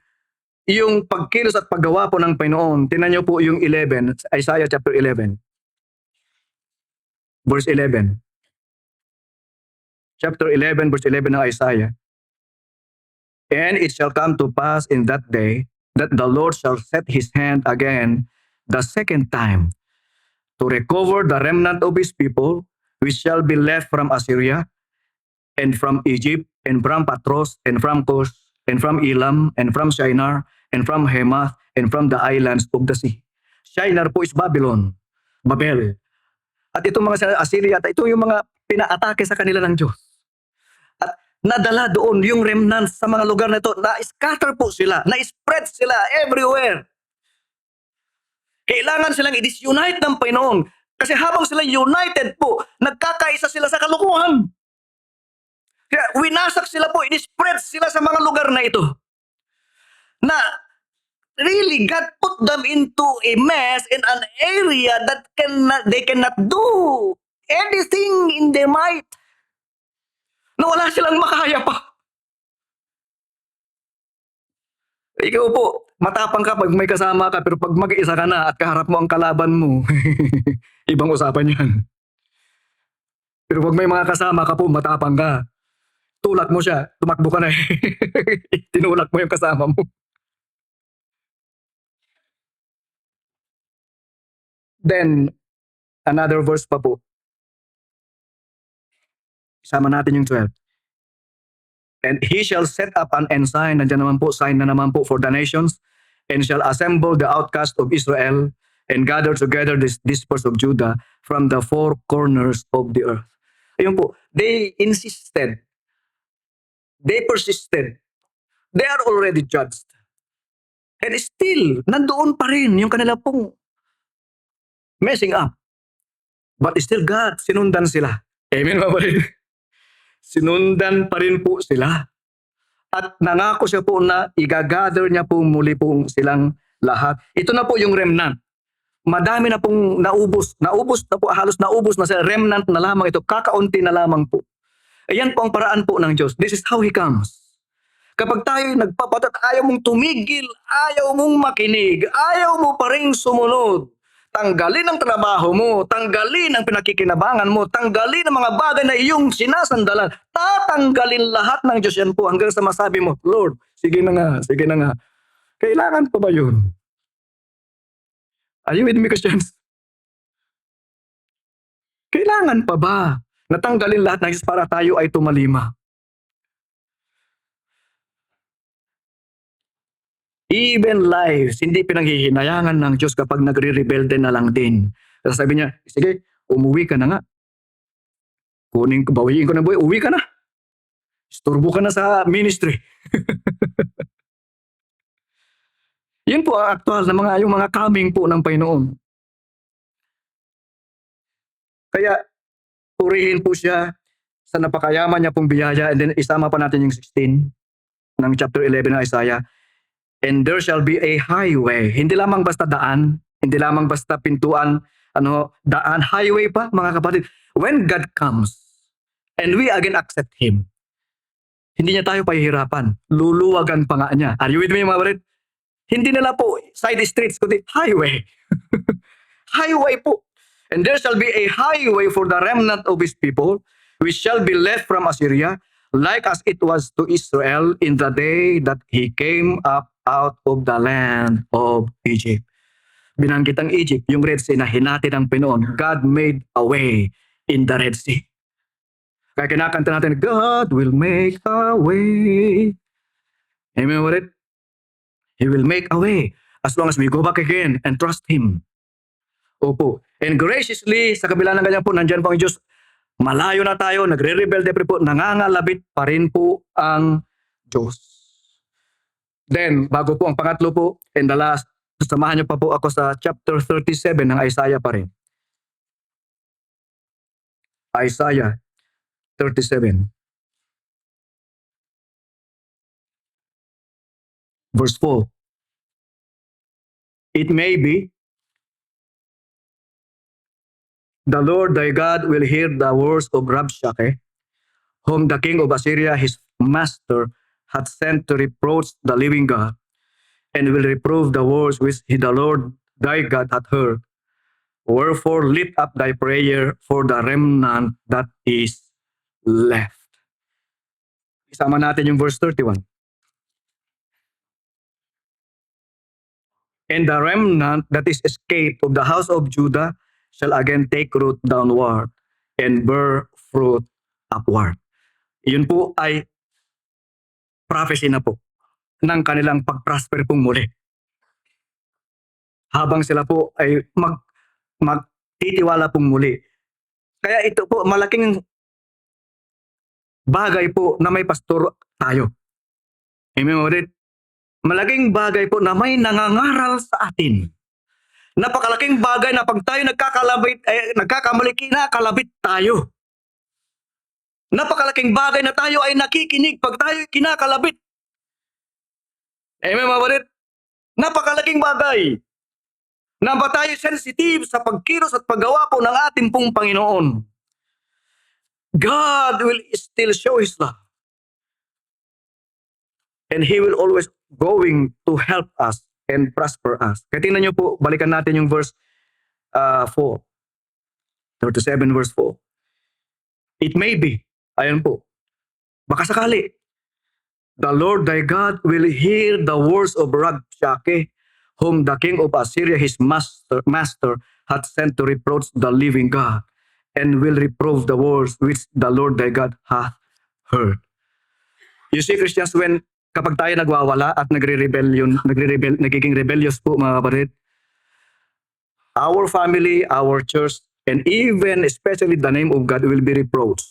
yung pagkilos at paggawa po ng Panginoon. Tingnan niyo po yung 11, Isaiah chapter 11. Verse 11. Chapter 11, verse 11 ng Isaiah. And it shall come to pass in that day that the Lord shall set His hand again the second time to recover the remnant of His people, which shall be left from Assyria, and from Egypt, and from Patros, and from Cush, and from Elam, and from Shinar, and from Hemath, and from the islands of the sea. Shinar po is Babylon, Babel. At itong mga sa Assyria, at ito yung mga pinaatake sa kanila ng Diyos. At nadala doon yung remnants sa mga lugar na ito, na-scatter po sila, na-spread sila everywhere. Kailangan silang i-disunite ng Panginoon. Kasi habang sila united po, nagkakaisa sila sa kalukuhan. Kaya winasak sila po, i-spread sila sa mga lugar na ito. Na really, God put them into a mess in an area that they cannot do anything in their might. Na wala silang makaya pa. Ikaw po, matapang ka pag may kasama ka, pero pag mag-isa ka na at kaharap mo ang kalaban mo, ibang usapan yan. Pero pag may mga kasama ka po, matapang ka, tulak mo siya, tumakbo ka na tinulak mo yung kasama mo. Then, another verse pa po. Isama natin yung 12. And he shall set up an ensign, nandiyan naman po, sign na naman po for the nations, and shall assemble the outcast of Israel, and gather together this dispersed of Judah from the four corners of the earth. Ayun po, they insisted, they persisted, they are already judged. And still, nandoon pa rin yung kanila pong messing up. But still God, sinundan sila. Amen mga kapatid? Sinundan pa rin po sila. At nangako siya po na i-gather niya po muli po silang lahat. Ito na po yung remnant. Madami na pong naubos na po, halos naubos na sila. Remnant na lamang ito, kakaunti na lamang po. Ayan po ang paraan po ng Diyos. This is how He comes. Kapag tayo nagpapatat, ayaw mong tumigil, ayaw mong makinig, ayaw mo pa rin sumunod. Tanggalin ang trabaho mo, tanggalin ang pinakikinabangan mo, tanggalin ang mga bagay na iyong sinasandalan. Tatanggalin lahat ng Diyos yan po hanggang sa masabi mo, Lord, sige na nga, sige na nga. Kailangan pa ba yun? Are you with me, Christians? Kailangan pa ba natanggalin lahat ng Diyos para tayo ay tumalima? Even lives, hindi pinanghihinayangan ng Diyos kapag nagre-rebelde na lang din. Sabi niya, sige, umuwi ka na nga. Bawiin ko na buhay, uwi ka na. Istorbo ka na sa ministry. Yun po ang aktual na yung mga coming po ng Panginoon. Kaya, purihin po siya sa napakayaman niya pong biyaya, and then isama pa natin yung 16 ng chapter 11 ng Isaiah. And there shall be a highway. Hindi lamang basta daan, hindi lamang basta pintuan, daan, highway pa, mga kapatid. When God comes, and we again accept Him, hindi niya tayo pahihirapan. Luluwagan pa nga niya. Are you with me, mga kapatid? Hindi nila po side streets, kundi highway. Highway po. And there shall be a highway for the remnant of His people, which shall be left from Assyria, like as it was to Israel in the day that he came up out of the land of Egypt. Binanggit ang Egypt, yung Red Sea na hinati ng Panginoon. God made a way in the Red Sea. Kaya kinakanta natin, God will make a way. Amen with it? He will make a way as long as we go back again and trust Him. Opo. And graciously, sa kabila ng ganyan po, nandyan po ang Diyos. Malayo na tayo, nagre-rebelde po, nangangalabit pa rin po ang Diyos. Then, bago po ang pangatlo po, and the last, samahan niyo pa po ako sa chapter 37 ng Isaiah pa rin. Isaiah 37. Verse 4. It may be, the Lord thy God will hear the words of Rabshakeh, whom the king of Assyria, his master, hath sent to reproach the living God, and will reprove the words which the Lord thy God hath heard. Wherefore lift up thy prayer for the remnant that is left. Isama natin yung verse 31. And the remnant that is escaped of the house of Judah shall again take root downward and bear fruit upward. Yun po ay prophecy na po. ng kanilang pag-prosper pong muli. Habang sila po ay magtitiwala pong muli. Kaya ito po, malaking bagay po na may pastor tayo. Amen mo rin? Malaking bagay po na may nangangaral sa atin. Napakalaking bagay na pag tayo nagkakamali, kinakalabit tayo. Napakalaking bagay na tayo ay nakikinig pag tayo kinakalabit. Amen mga kapatid? Napakalaking bagay na ba tayo sensitive sa pagkilos at paggawa po ng ating pong Panginoon. God will still show His love. And He will always going to help us and prosper us. Kaya tingnan nyo po, balikan natin yung verse 4. 37 verse 4. It may be, ayan po, baka sakali, the Lord thy God will hear the words of Rabshakeh, whom the king of Assyria, his master hath sent to reproach the living God, and will reprove the words which the Lord thy God hath heard. You see, Christians, kapag tayo nagwawala at nagiging rebellious po mga kapatid, our family, our church, and even especially the name of God will be reproached.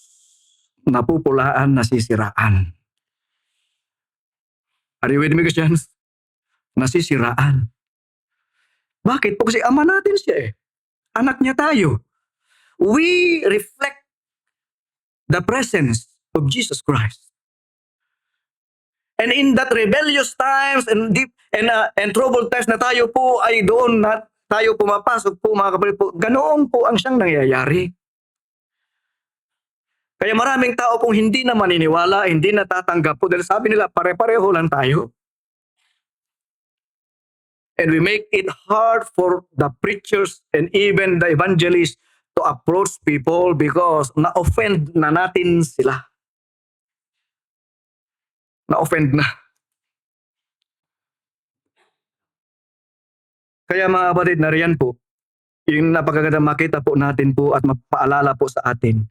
Napupulaan, nasisiraan. Are you with me, Christians? Nasisiraan. Bakit? Kasi ama natin siya eh. Anak niya tayo. We reflect the presence of Jesus Christ. And in that rebellious times and deep and troubled times na tayo po ay doon na tayo pumapasok po mga kapatid po, ganoon po ang siyang nangyayari. Kaya maraming tao pong hindi na maniniwala, hindi natatanggap po dahil sabi nila pare-pareho lang tayo. And we make it hard for the preachers and even the evangelists to approach people because na-offend na natin sila. Na-offend na. Kaya mga kapatid, nariyan po, yung napakaganda makita po natin po at mapaalala po sa atin.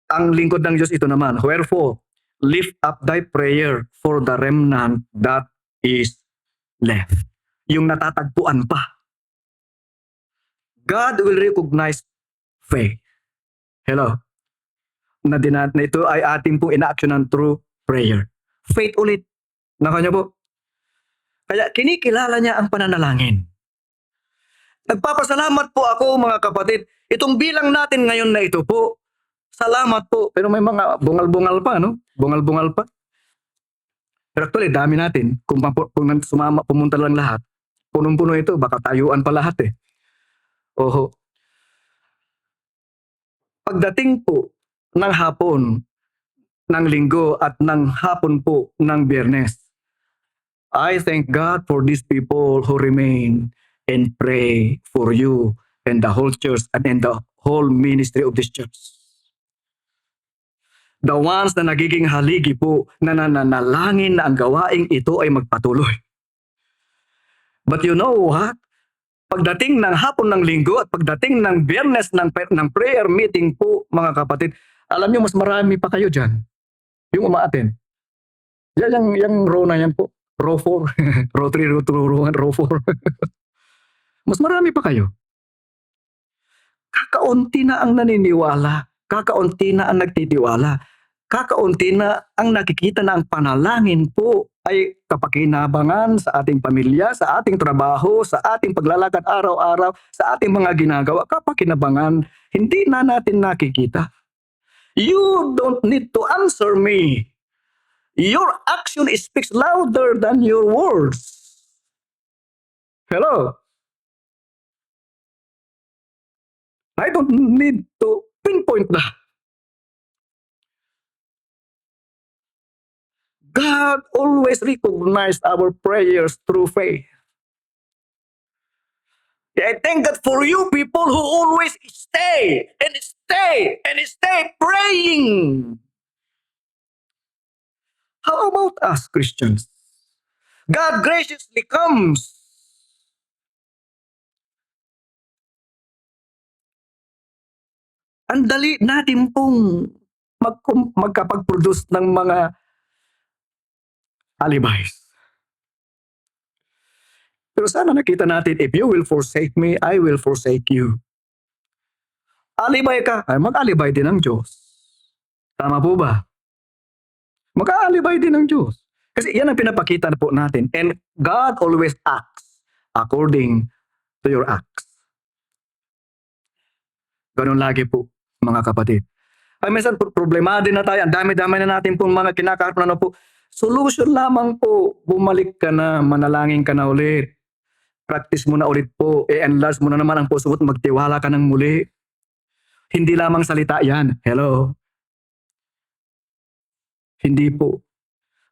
Ang lingkod ng Diyos ito naman, wherefore, lift up thy prayer for the remnant that is left. Yung natatagpuan pa. God will recognize faith. Hello? Na ito ay ating pong ina-actionan through prayer. Faith ulit. Nakanya po? Kaya kinikilala niya ang pananalangin. Nagpapasalamat po ako mga kapatid. Itong bilang natin ngayon na ito po, salamat po. Pero may mga bungal-bungal pa, no? Bungal-bungal pa. Pero actually, dami natin. Kung pumunta lang lahat, punong-puno ito, baka tayuan pa lahat eh. Oho. Pagdating po ng hapon, ng linggo at ng hapon po ng Biyernes, I thank God for these people who remain and pray for you and the whole church and the whole ministry of this church. The ones na nagiging haligi po na nananalangin na ang gawaing ito ay magpatuloy. But you know what? Pagdating ng hapon ng linggo at pagdating ng Biyernes ng prayer meeting po mga kapatid, alam niyo mas marami pa kayo dyan. Yung umaaten. Yung row na yan po. Row 4. Row 3, row 2, row 4. Mas marami pa kayo. Kakaunti na ang naniniwala. Kakaunti na ang nagtitiwala. Kakaunti na ang nakikita na ang panalangin po ay kapakinabangan sa ating pamilya, sa ating trabaho, sa ating paglalakad araw-araw, sa ating mga ginagawa. Kapakinabangan, hindi na natin nakikita. You don't need to answer me. Your action speaks louder than your words. Hello? I don't need to pinpoint that. God always recognized our prayers through faith. I thank God for you people who always stay and stay and stay praying. How about us Christians? God graciously comes. Ang dali natin pong magkapag-produce ng mga alibis. Pero sana nakita natin, if you will forsake me, I will forsake you. Alibay ka, ay mag-alibay din ang Diyos. Tama po ba? Mag-aalibay din ng Diyos. Kasi yan ang pinapakita po natin. And God always acts according to your acts. Ganun lagi po, mga kapatid. Ay minsan problema din na tayo. Ang dami-dami na natin pong mga kinakaharap na po. Solution lamang po. Bumalik ka na, manalangin ka na ulit. Practice mo na ulit po. I-enlarge mo na naman ang puso mo at magtiwala ka ng muli. Hindi lamang salita yan. Hello? Hindi po.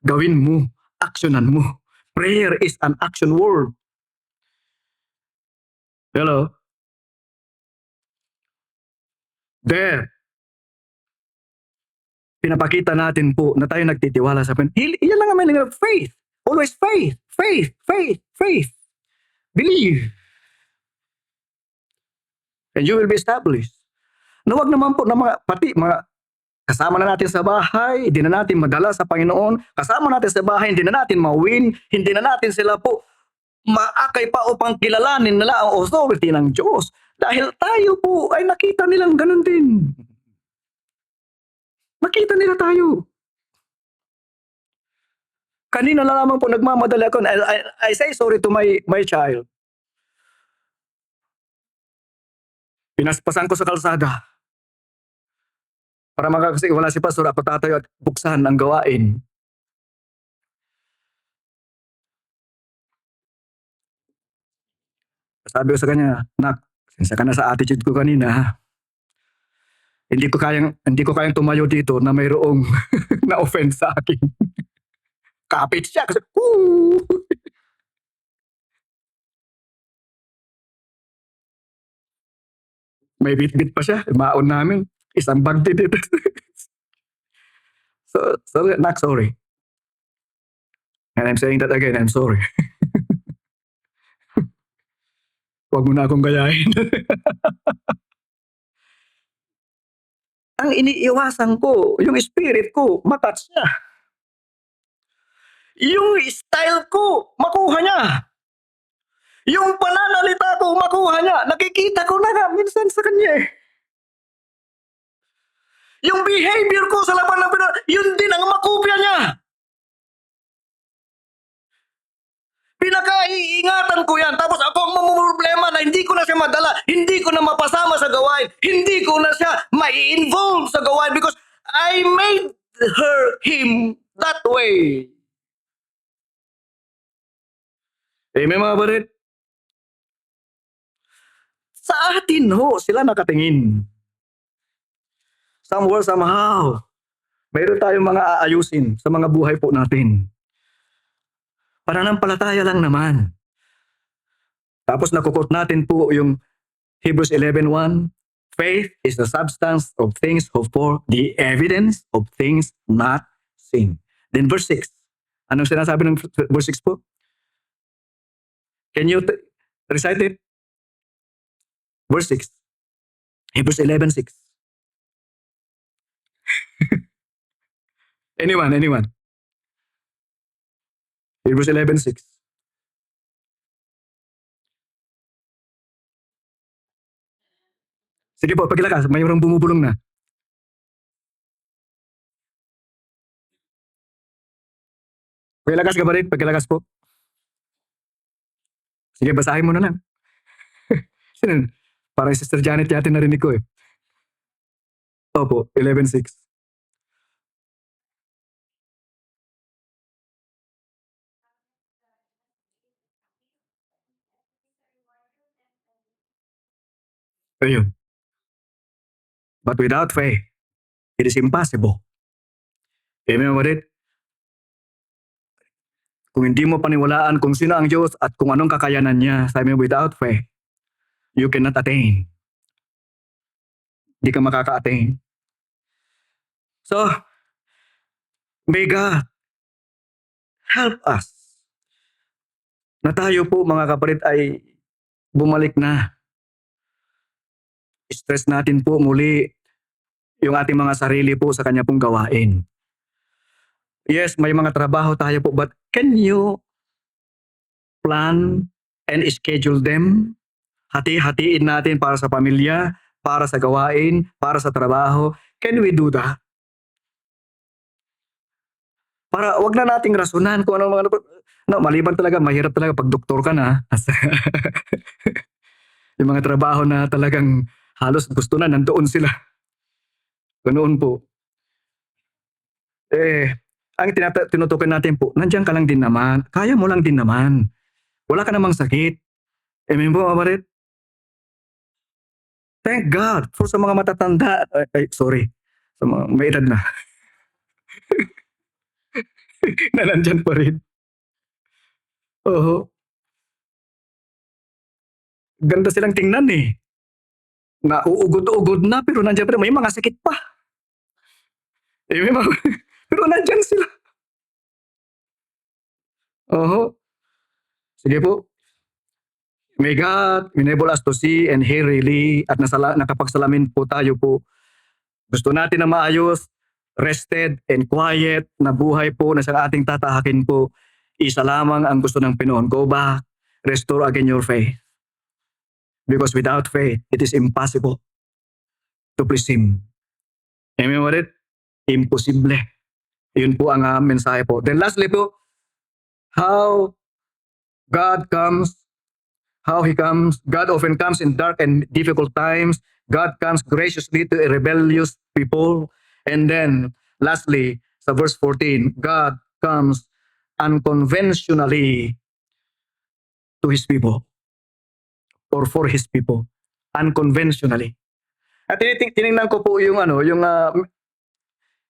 Gawin mo. Actionan mo. Prayer is an action word. Hello? There. Pinapakita natin po na tayo nagtitiwala sa Panginoon. Yan lang ang meaning of faith. Always faith. Faith. Faith. Faith. Believe. And you will be established. Nawag naman po na pati mga kasama na natin sa bahay, hindi na natin madala sa Panginoon, kasama natin sa bahay, hindi na natin ma-win, hindi na natin sila po maakay pa upang kilalanin nila ang authority ng Diyos. Dahil tayo po ay nakita nilang ganun din. Nakita nila tayo. Kanina na lamang po nagmamadali ako. I say sorry to my child. Pinaspasan ko sa kalsada. Para kasi wala si pastor, ako tatayo at buksan ang gawain. Sabi ko sa kanya, nak, sinsa ka na sa attitude ko kanina, hindi ko kayang tumayo dito na mayroong na-offense sa akin. Kapit siya kasi, woo! May bit-bit pa siya, maon namin. Isang bag din dito. So, nak, sorry. And I'm saying that again, I'm sorry. Huwag mo na akong gayahin. Ang iniiwasan ko, yung spirit ko, matouch niya. Yung style ko, makuha niya. Yung pananalita ko, makuha niya. Nakikita ko na nga minsan sa kanya eh. Yung behavior ko sa laban ng Pinoy, yun din ang makopya niya. Pinakaiingatan ko yan. Tapos ako ang mamumroblema na hindi ko na siya madala, hindi ko na mapasama sa gawain, hindi ko na siya mai-involve sa gawain because I made him that way. Amen mga barit? Sa atin ho, sila nakatingin. Somewhere, somehow, mayroon tayong mga aayusin sa mga buhay po natin. Pananampalataya lang naman. Tapos nakukot natin po yung Hebrews 11:1. Faith is the substance of things hoped for, the evidence of things not seen. Then verse 6. Anong sinasabi ng verse 6 po? Can you recite it? Verse 6. Hebrews 11:6. Anyone? Hebrews 11:6. Sige po, pakilakas. Mayroong bumubulong na. Pakilakas ka ba rin? Pakilakas po. Sige, basahin mo na lang. Sino? Parang Sister Janet yata narinig ko eh. Opo, 11:6. Ayun. But without faith, it is impossible. Amen, Marit? Kung hindi mo paniwalaan kung sino ang Diyos at kung anong kakayanan niya, sabi mo, without faith, you cannot attain. Hindi ka makaka-attain. So, may God help us na tayo po mga kapatid ay bumalik na. Stress natin po muli yung ating mga sarili po sa kanya pong gawain. Yes, may mga trabaho tayo po, but can you plan and schedule them? Hati-hatiin natin para sa pamilya, para sa gawain, para sa trabaho. Can we do that? Para wag na nating rasunan kung anong mga no, maliban talaga mahirap talaga pag doktor ka na. Yung mga trabaho na talagang halos gusto na nandoon sila. Ganoon po. Eh, ang tinutukoy natin po, nandiyan ka lang din naman. Kaya mo lang din naman. Wala ka namang sakit. Amen po, kapalit? Thank God for sa mga matatanda. Ay, sorry. Sa mga may edad na. Na nandyan pa rin. Oo. Ganda silang tingnan eh. Nauugod-ugod na pero nandiyan pa rin. May mga sakit pa. Eh, may mga, pero nandyan sila. Oo. Sige po. May God enable us to see and hear really at nakapagsalamin po tayo po. Gusto natin na maayos, rested and quiet na buhay po na sa ating tatahakin po. Isa lamang ang gusto ng Pinoon. Go back, restore again your faith. Because without faith, it is impossible to please Him. Amen mo rin? Imposible. Yun po ang mensahe po. Then lastly po, how God comes, how He comes. God often comes in dark and difficult times. God comes graciously to a rebellious people. And then, lastly, sa verse 14, God comes unconventionally to His people or for His people. Unconventionally. At tinignan ko po yung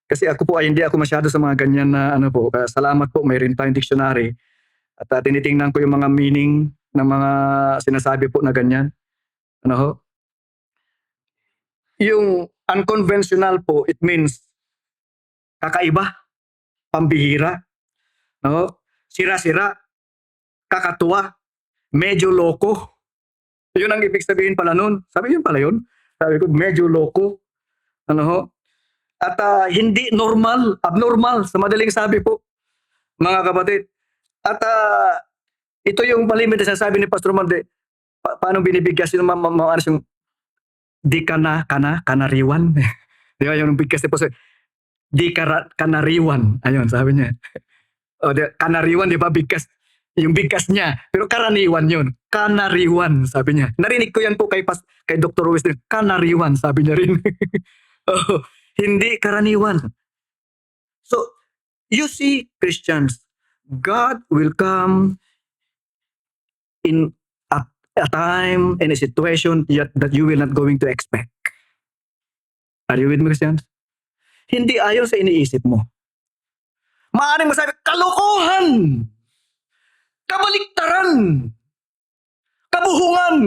kasi ako po ay hindi ako masyado sa mga ganyan na po. Salamat po, mayroon tayong dictionary. At tinitingnan ko yung mga meaning ng mga sinasabi po na ganyan. Ano ho? Yung unconventional po, it means kakaiba, pambihira, no? Sira-sira, kakatuwa, medyo loko. Yun ang ibig sabihin pala nun. Sabi yun pala yun. Sabi ko, medyo loko. Ano ho? At hindi normal, abnormal, sa madaling sabi po, mga kapatid. At ito yung palimit na sasabi ni Pastor Mande, paano binibigkas yung yung di kanariwan. Di ba yung bigkas ni Pastor, di kanariwan. Ayun, sabi niya. O, kanariwan, di ba, bigkas. Yung bigkas niya. Pero karaniwan yun. Kanariwan, sabi niya. Narinig ko yan po kay Dr. Ruiz. Kanariwan, sabi niya rin. Oh, hindi karaniwan. So, you see, Christians, God will come in a time and a situation that you will not going to expect. Are you with me, Christians? Hindi ayon sa iniisip mo. Maaaring masabi, kalokohan! Kabaliktaran! Kabuhungan!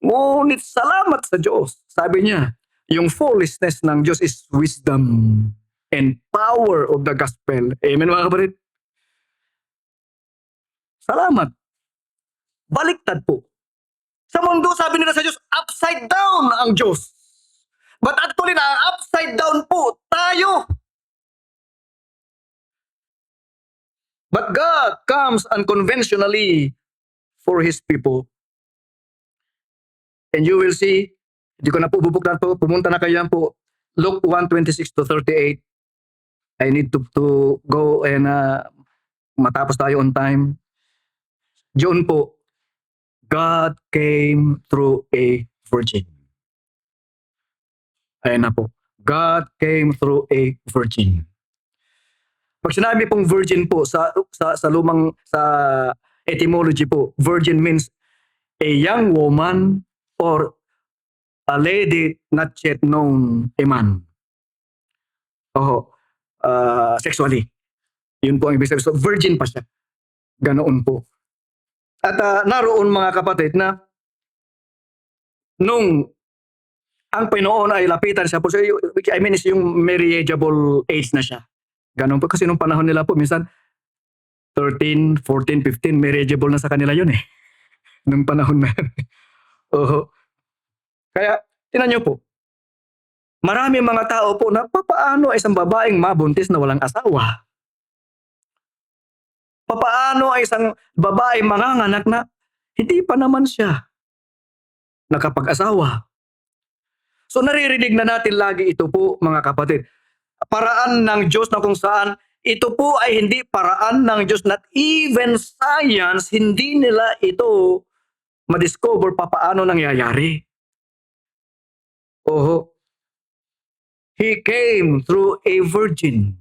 Ngunit salamat sa Diyos. Sabi niya, yung foolishness ng Diyos is wisdom and power of the gospel. Amen mga kapatid? Salamat. Baliktad po. Sa mundo, sabi nila sa Diyos, upside down ang Diyos. But actually na, upside down po tayo. But God comes unconventionally for His people. And you will see, hindi ko na po bubuklan po, pumunta na kayo yan po, Luke 1:26 to 38. I need to go and matapos tayo on time. Diyon po, God came through a virgin. Ayan na po. God came through a virgin. Pag sinabi pong virgin po sa lumang sa etymology po, virgin means a young woman or a lady not yet known a man. Sexually. Yun po ang ibig sabihin. So virgin pa siya. Ganoon po. At naroon mga kapatid na nung ang Pinoon ay lapitan siya po. So, I mean is yung marriageable age na siya. Ganon po kasi nung panahon nila po minsan 13, 14, 15 marriageable na sa kanila yun eh. Nung panahon na. Kaya tinan niyo po. Maraming mga tao po na papaano isang babaeng mabuntis na walang asawa? Papaano ay isang babaeng manganganak na hindi pa naman siya nakapag-asawa? So naririnig na natin lagi ito po mga kapatid. Paraan ng Diyos na kung saan ito po ay hindi paraan ng Diyos, not even science, hindi nila ito madiscover papaano nangyayari. Oho. He came through a virgin.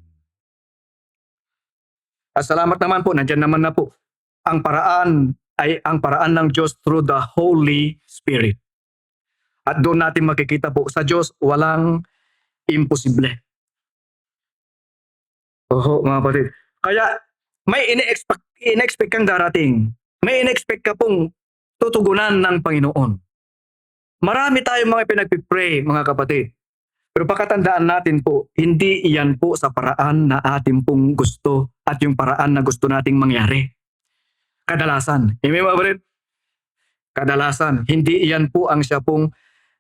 At salamat naman po, nandyan naman na po. Ang paraan ay ang paraan ng Diyos through the Holy Spirit. At doon natin makikita po, sa Diyos walang imposible. Oho, mga kapatid. Kaya may in-expect kang darating. May in-expect ka pong tutugunan ng Panginoon. Marami tayong mga pinagpipray, mga kapatid. Pero pakatandaan natin po, hindi iyan po sa paraan na ating pong gusto at yung paraan na gusto nating mangyari. Kadalasan. Amen, mga kapatid? Kadalasan. Hindi iyan po ang siya pong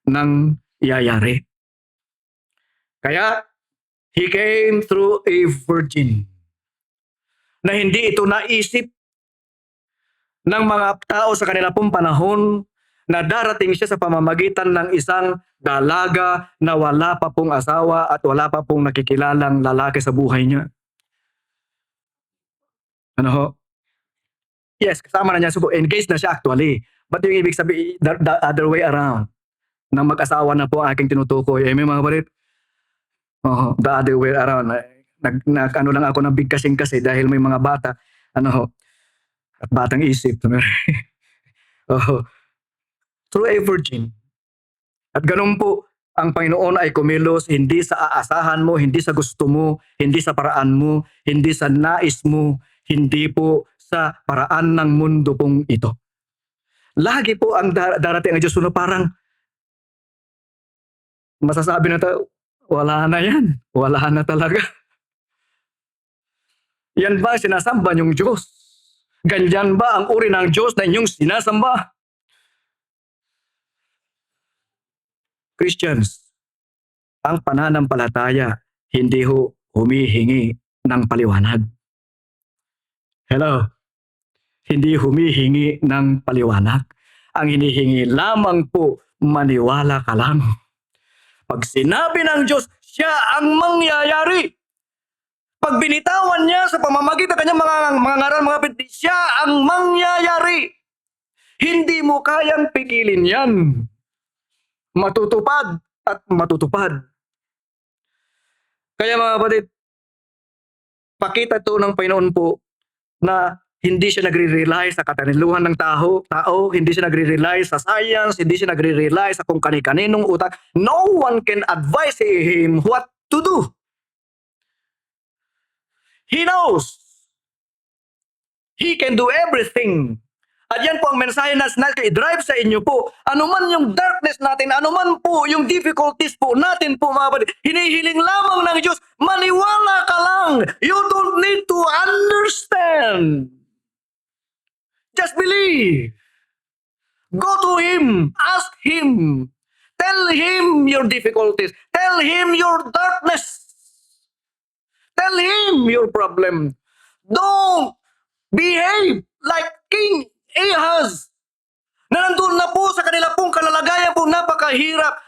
nangyayari. Kaya, He came through a virgin na hindi ito naisip ng mga tao sa kanila pong panahon na darating siya sa pamamagitan ng isang dalaga na wala pa pong asawa at wala pa pong nakikilalang lalaki sa buhay niya. Ano ho? Yes, kasama na niya. So, engaged na siya actually. But yung ibig sabihin, the other way around, na mag-asawa na po ang aking tinutukoy. Amen, mga kapatid? The other way around. Ano lang ako nabigkasing kasi dahil may mga bata, ano ho, at batang isip. Through a virgin. At ganun po, ang Panginoon ay kumilos hindi sa aasahan mo, hindi sa gusto mo, hindi sa paraan mo, hindi sa nais mo, hindi po sa paraan ng mundo pong ito. Lagi po ang darating ang Diyos na parang masasabi na tayo, wala na yan. Wala na talaga. Yan ba sinasamba niyong Diyos? Ganyan ba ang uri ng Diyos na inyong sinasamba? Christians, ang pananampalataya hindi ho humihingi ng paliwanag. Hello? Hindi humihingi ng paliwanag. Ang hinihingi lamang po, maniwala ka lang. Pag sinabi ng Diyos, siya ang mangyayari. Pag binitawan niya sa pamamagitan ng kanyang mga ngaral, mga kapatid, siya ang mangyayari. Hindi mo kayang pigilin yan. Matutupad at matutupad. Kaya mga kapatid, pakita ito ng Panginoon po na hindi siya nagre-rely sa kataniluhan ng tao, hindi siya nagre-rely sa science, hindi siya nagre-rely sa kung kani-kaninong utak. No one can advise him what to do. He knows. He can do everything. At yan po ang mensahe na i-drive sa inyo po. Ano man yung darkness natin, ano man po yung difficulties po natin po mga kapatid, hinihiling lamang ng Diyos, maniwala ka lang. You don't need to understand. Just believe. Go to Him. Ask Him. Tell Him your difficulties. Tell Him your darkness. Tell Him your problem. Don't behave like King Ahaz na nandun na po sa kanila pong kalalagayan po napakahirap.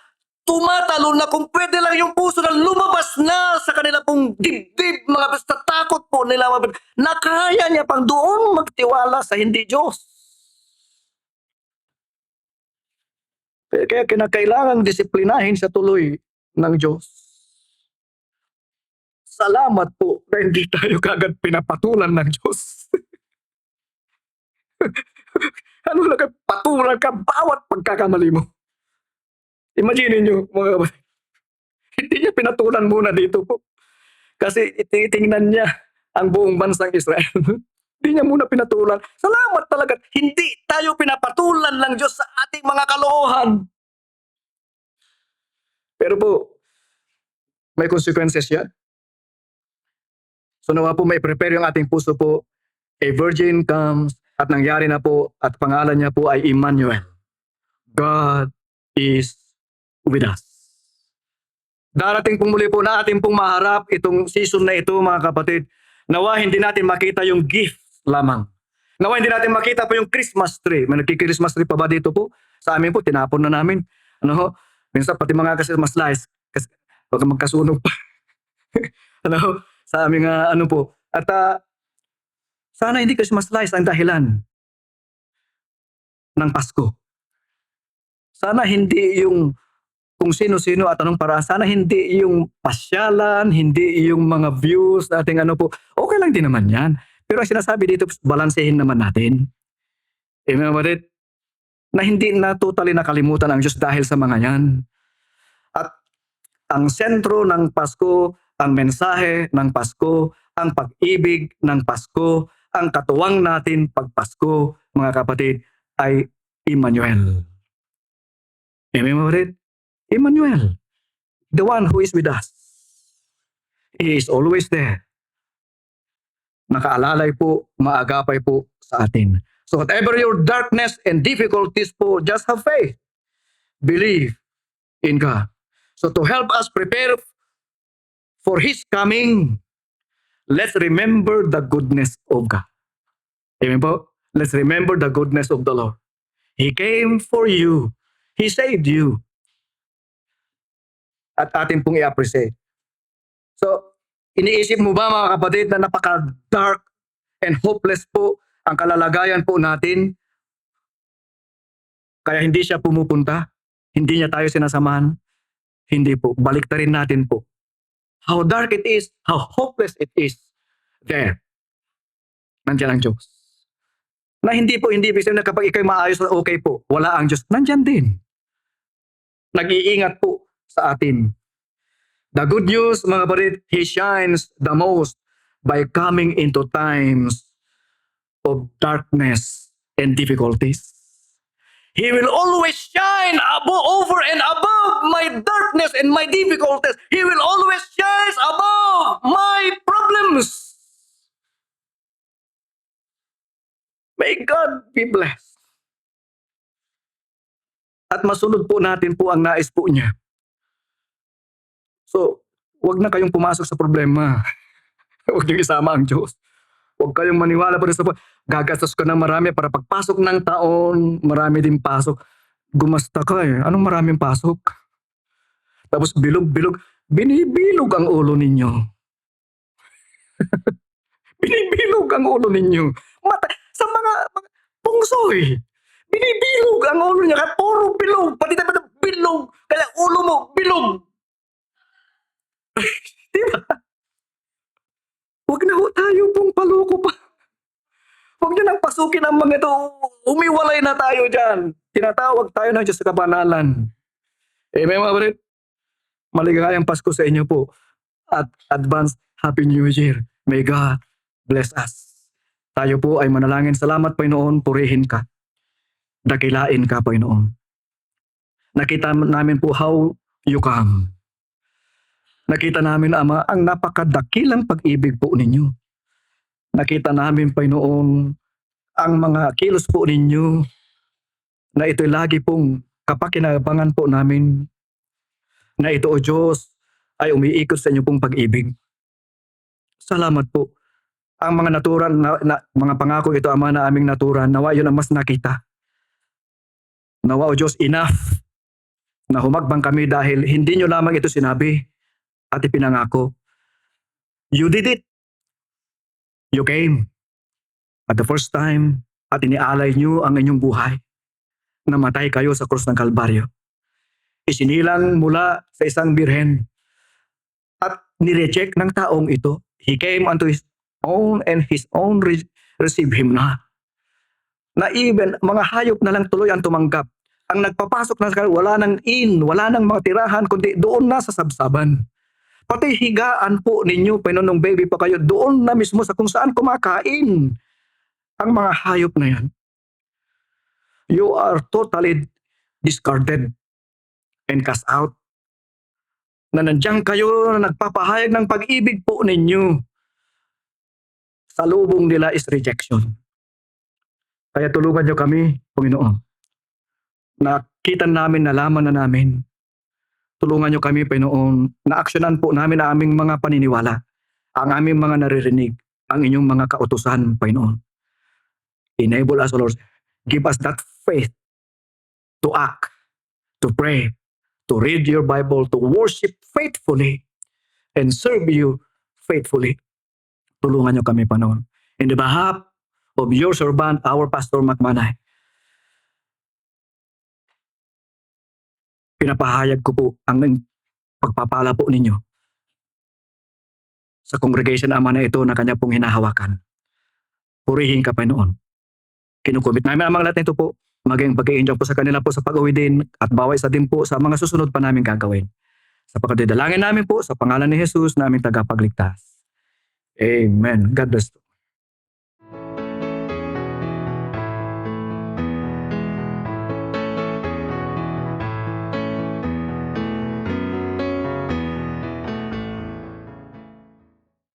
Tumatalo na kung pwede lang yung puso na lumabas na sa kanila pong dibdib, mga basta takot po nila na kaya niya pang doon magtiwala sa hindi Diyos. Kaya kinakailangang disiplinahin sa tuloy ng Diyos. Salamat po na hindi tayo kagad pinapatulan ng Diyos. Ano lang, patulan ka bawat pagkakamali mo. Imagine nyo, mga kapatid. Hindi niya pinatulan muna dito po. Kasi ititingnan niya ang buong bansang Israel. Hindi niya muna pinatulan. Salamat talaga. Hindi tayo pinapatulan ng Diyos sa ating mga kaloohan. Pero po, may consequences yan. So nawa po may prepare yung ating puso po. A virgin comes at nangyari na po at pangalan niya po ay Emmanuel. God is with us. Darating pong muli po na ating pong maharap itong season na ito, mga kapatid. Nawa hindi natin makita yung gift lamang. Nawa hindi natin makita po yung Christmas tree. May nagki-Christmas tree pa ba dito po? Sa amin po, tinapon na namin. Ano ho? Minsan pati mga Christmas lights, baka magkasunog pa. Ano ho? Sa aming ano po. At sana hindi Christmas lights ang dahilan ng Pasko. Sana hindi yung kung sino-sino at anong paraan. Sana hindi yung pasyalan, hindi yung mga views nating ano po. Okay lang din naman yan. Pero ang sinasabi dito, balansehin naman natin. Amen, kapatid? Na hindi na totally nakalimutan ang Diyos dahil sa mga yan. At ang sentro ng Pasko, ang mensahe ng Pasko, ang pag-ibig ng Pasko, ang katuwang natin pag Pasko, mga kapatid, ay Emmanuel. Amen, kapatid? Emmanuel, the one who is with us. He is always there. Nakaalalay po, maagapay po sa atin. So whatever your darkness and difficulties po, just have faith. Believe in God. So to help us prepare for His coming, let's remember the goodness of God. Amen po? Let's remember the goodness of the Lord. He came for you. He saved you. At atin pong i-appreciate. So, iniisip mo ba mga kapatid na napaka-dark and hopeless po ang kalalagayan po natin? Kaya hindi siya pumupunta? Hindi niya tayo sinasamahan? Hindi po. Baliktarin natin po. How dark it is, how hopeless it is, there. Nandiyan ang Diyos. Na hindi po, hindi ibig sabihin na kapag ikaw'y maayos na okay po, wala ang Diyos. Nandiyan din. Nag-iingat po sa atin. The good news, mga kapatid, He shines the most by coming into times of darkness and difficulties. He will always shine over and above my darkness and my difficulties. He will always shine above my problems. May God be blessed. At masunod po natin po ang nais po niya. So, wag na kayong pumasok sa problema. Huwag niyong isama ang Diyos. Huwag kayong maniwala pa rin sa gagastos ka ng marami para pagpasok ng taon, marami din pasok. Gumasta ka eh. Anong maraming pasok? Tapos bilog-bilog. Binibilog ang ulo ninyo. Binibilog ang ulo ninyo. Sa mga pungsoy. Binibilog ang ulo niya. Kaya puro bilog. Pati tayo bilog. Kaya ulo mo, bilog. Diba? Huwag na ho tayo pong paloko pa. Huwag nyo nang pasukin ang mga ito. Umiwalay na tayo dyan. Tinatawag tayo ng Diyos sa kabanalan. Amen, mga kapatid? Maligayang Pasko sa inyo po. At advance Happy New Year. May God bless us. Tayo po ay manalangin. Salamat, Panginoon. Purihin ka. Dakilain ka, Panginoon. Nakita namin po how you come. Nakita namin, Ama, ang napakadakilang pag-ibig po ninyo. Nakita namin, Panginoon, ang mga kilos po ninyo na ito'y lagi pong kapakinabangan po namin na ito, O Diyos, ay umiikot sa inyo pong pag-ibig. Salamat po. Ang mga naturan, mga pangako ito, Ama, na aming naturan, nawa yun ang mas nakita. Nawa, O Diyos, enough na humagbang kami dahil hindi nyo lamang ito sinabi at ipinangako. You did it. You came at the first time at inialay nyo ang inyong buhay. Namatay kayo sa krus ng Kalbaryo. Isinilang mula sa isang birhen at nireject ng taong ito. He came unto His own and His own received Him not. Na even mga hayop na lang tuloy ang tumanggap. Ang nagpapasok na sa wala nang wala nang mga tirahan, kundi doon na sa sabsaban. Pati higaan po ninyo, nung baby pa kayo, doon na mismo sa kung saan kumakain ang mga hayop na yan. You are totally discarded and cast out. Na nandiyan kayo na nagpapahayag ng pag-ibig po ninyo. Sa lubong nila is rejection. Kaya tulungan nyo kami, Panginoon. Nakita namin, nalaman na namin tulungan nyo kami, Panginoon, na aksyonan po namin ang aming mga paniniwala, ang aming mga naririnig, ang inyong mga kautusan, Panginoon. Enable us, O Lord. Give us that faith to act, to pray, to read your Bible, to worship faithfully, and serve you faithfully. Tulungan nyo kami, Panginoon. In the behalf of your servant, our Pastor Macmanay, pinapahayag ko po ang pagpapala po ninyo sa congregation ama na ito na kanya pong hinahawakan. Purihin ka, Panginoon. Kinukumit namin ang mga lahat nito po, maging pag-i-enjoy po sa kanila po sa pag-uwi din at bawat isa din po sa mga susunod pa namin gagawin. Sa pagkadalangin namin po sa pangalan ni Jesus na aming tagapagligtas. Amen. God bless you.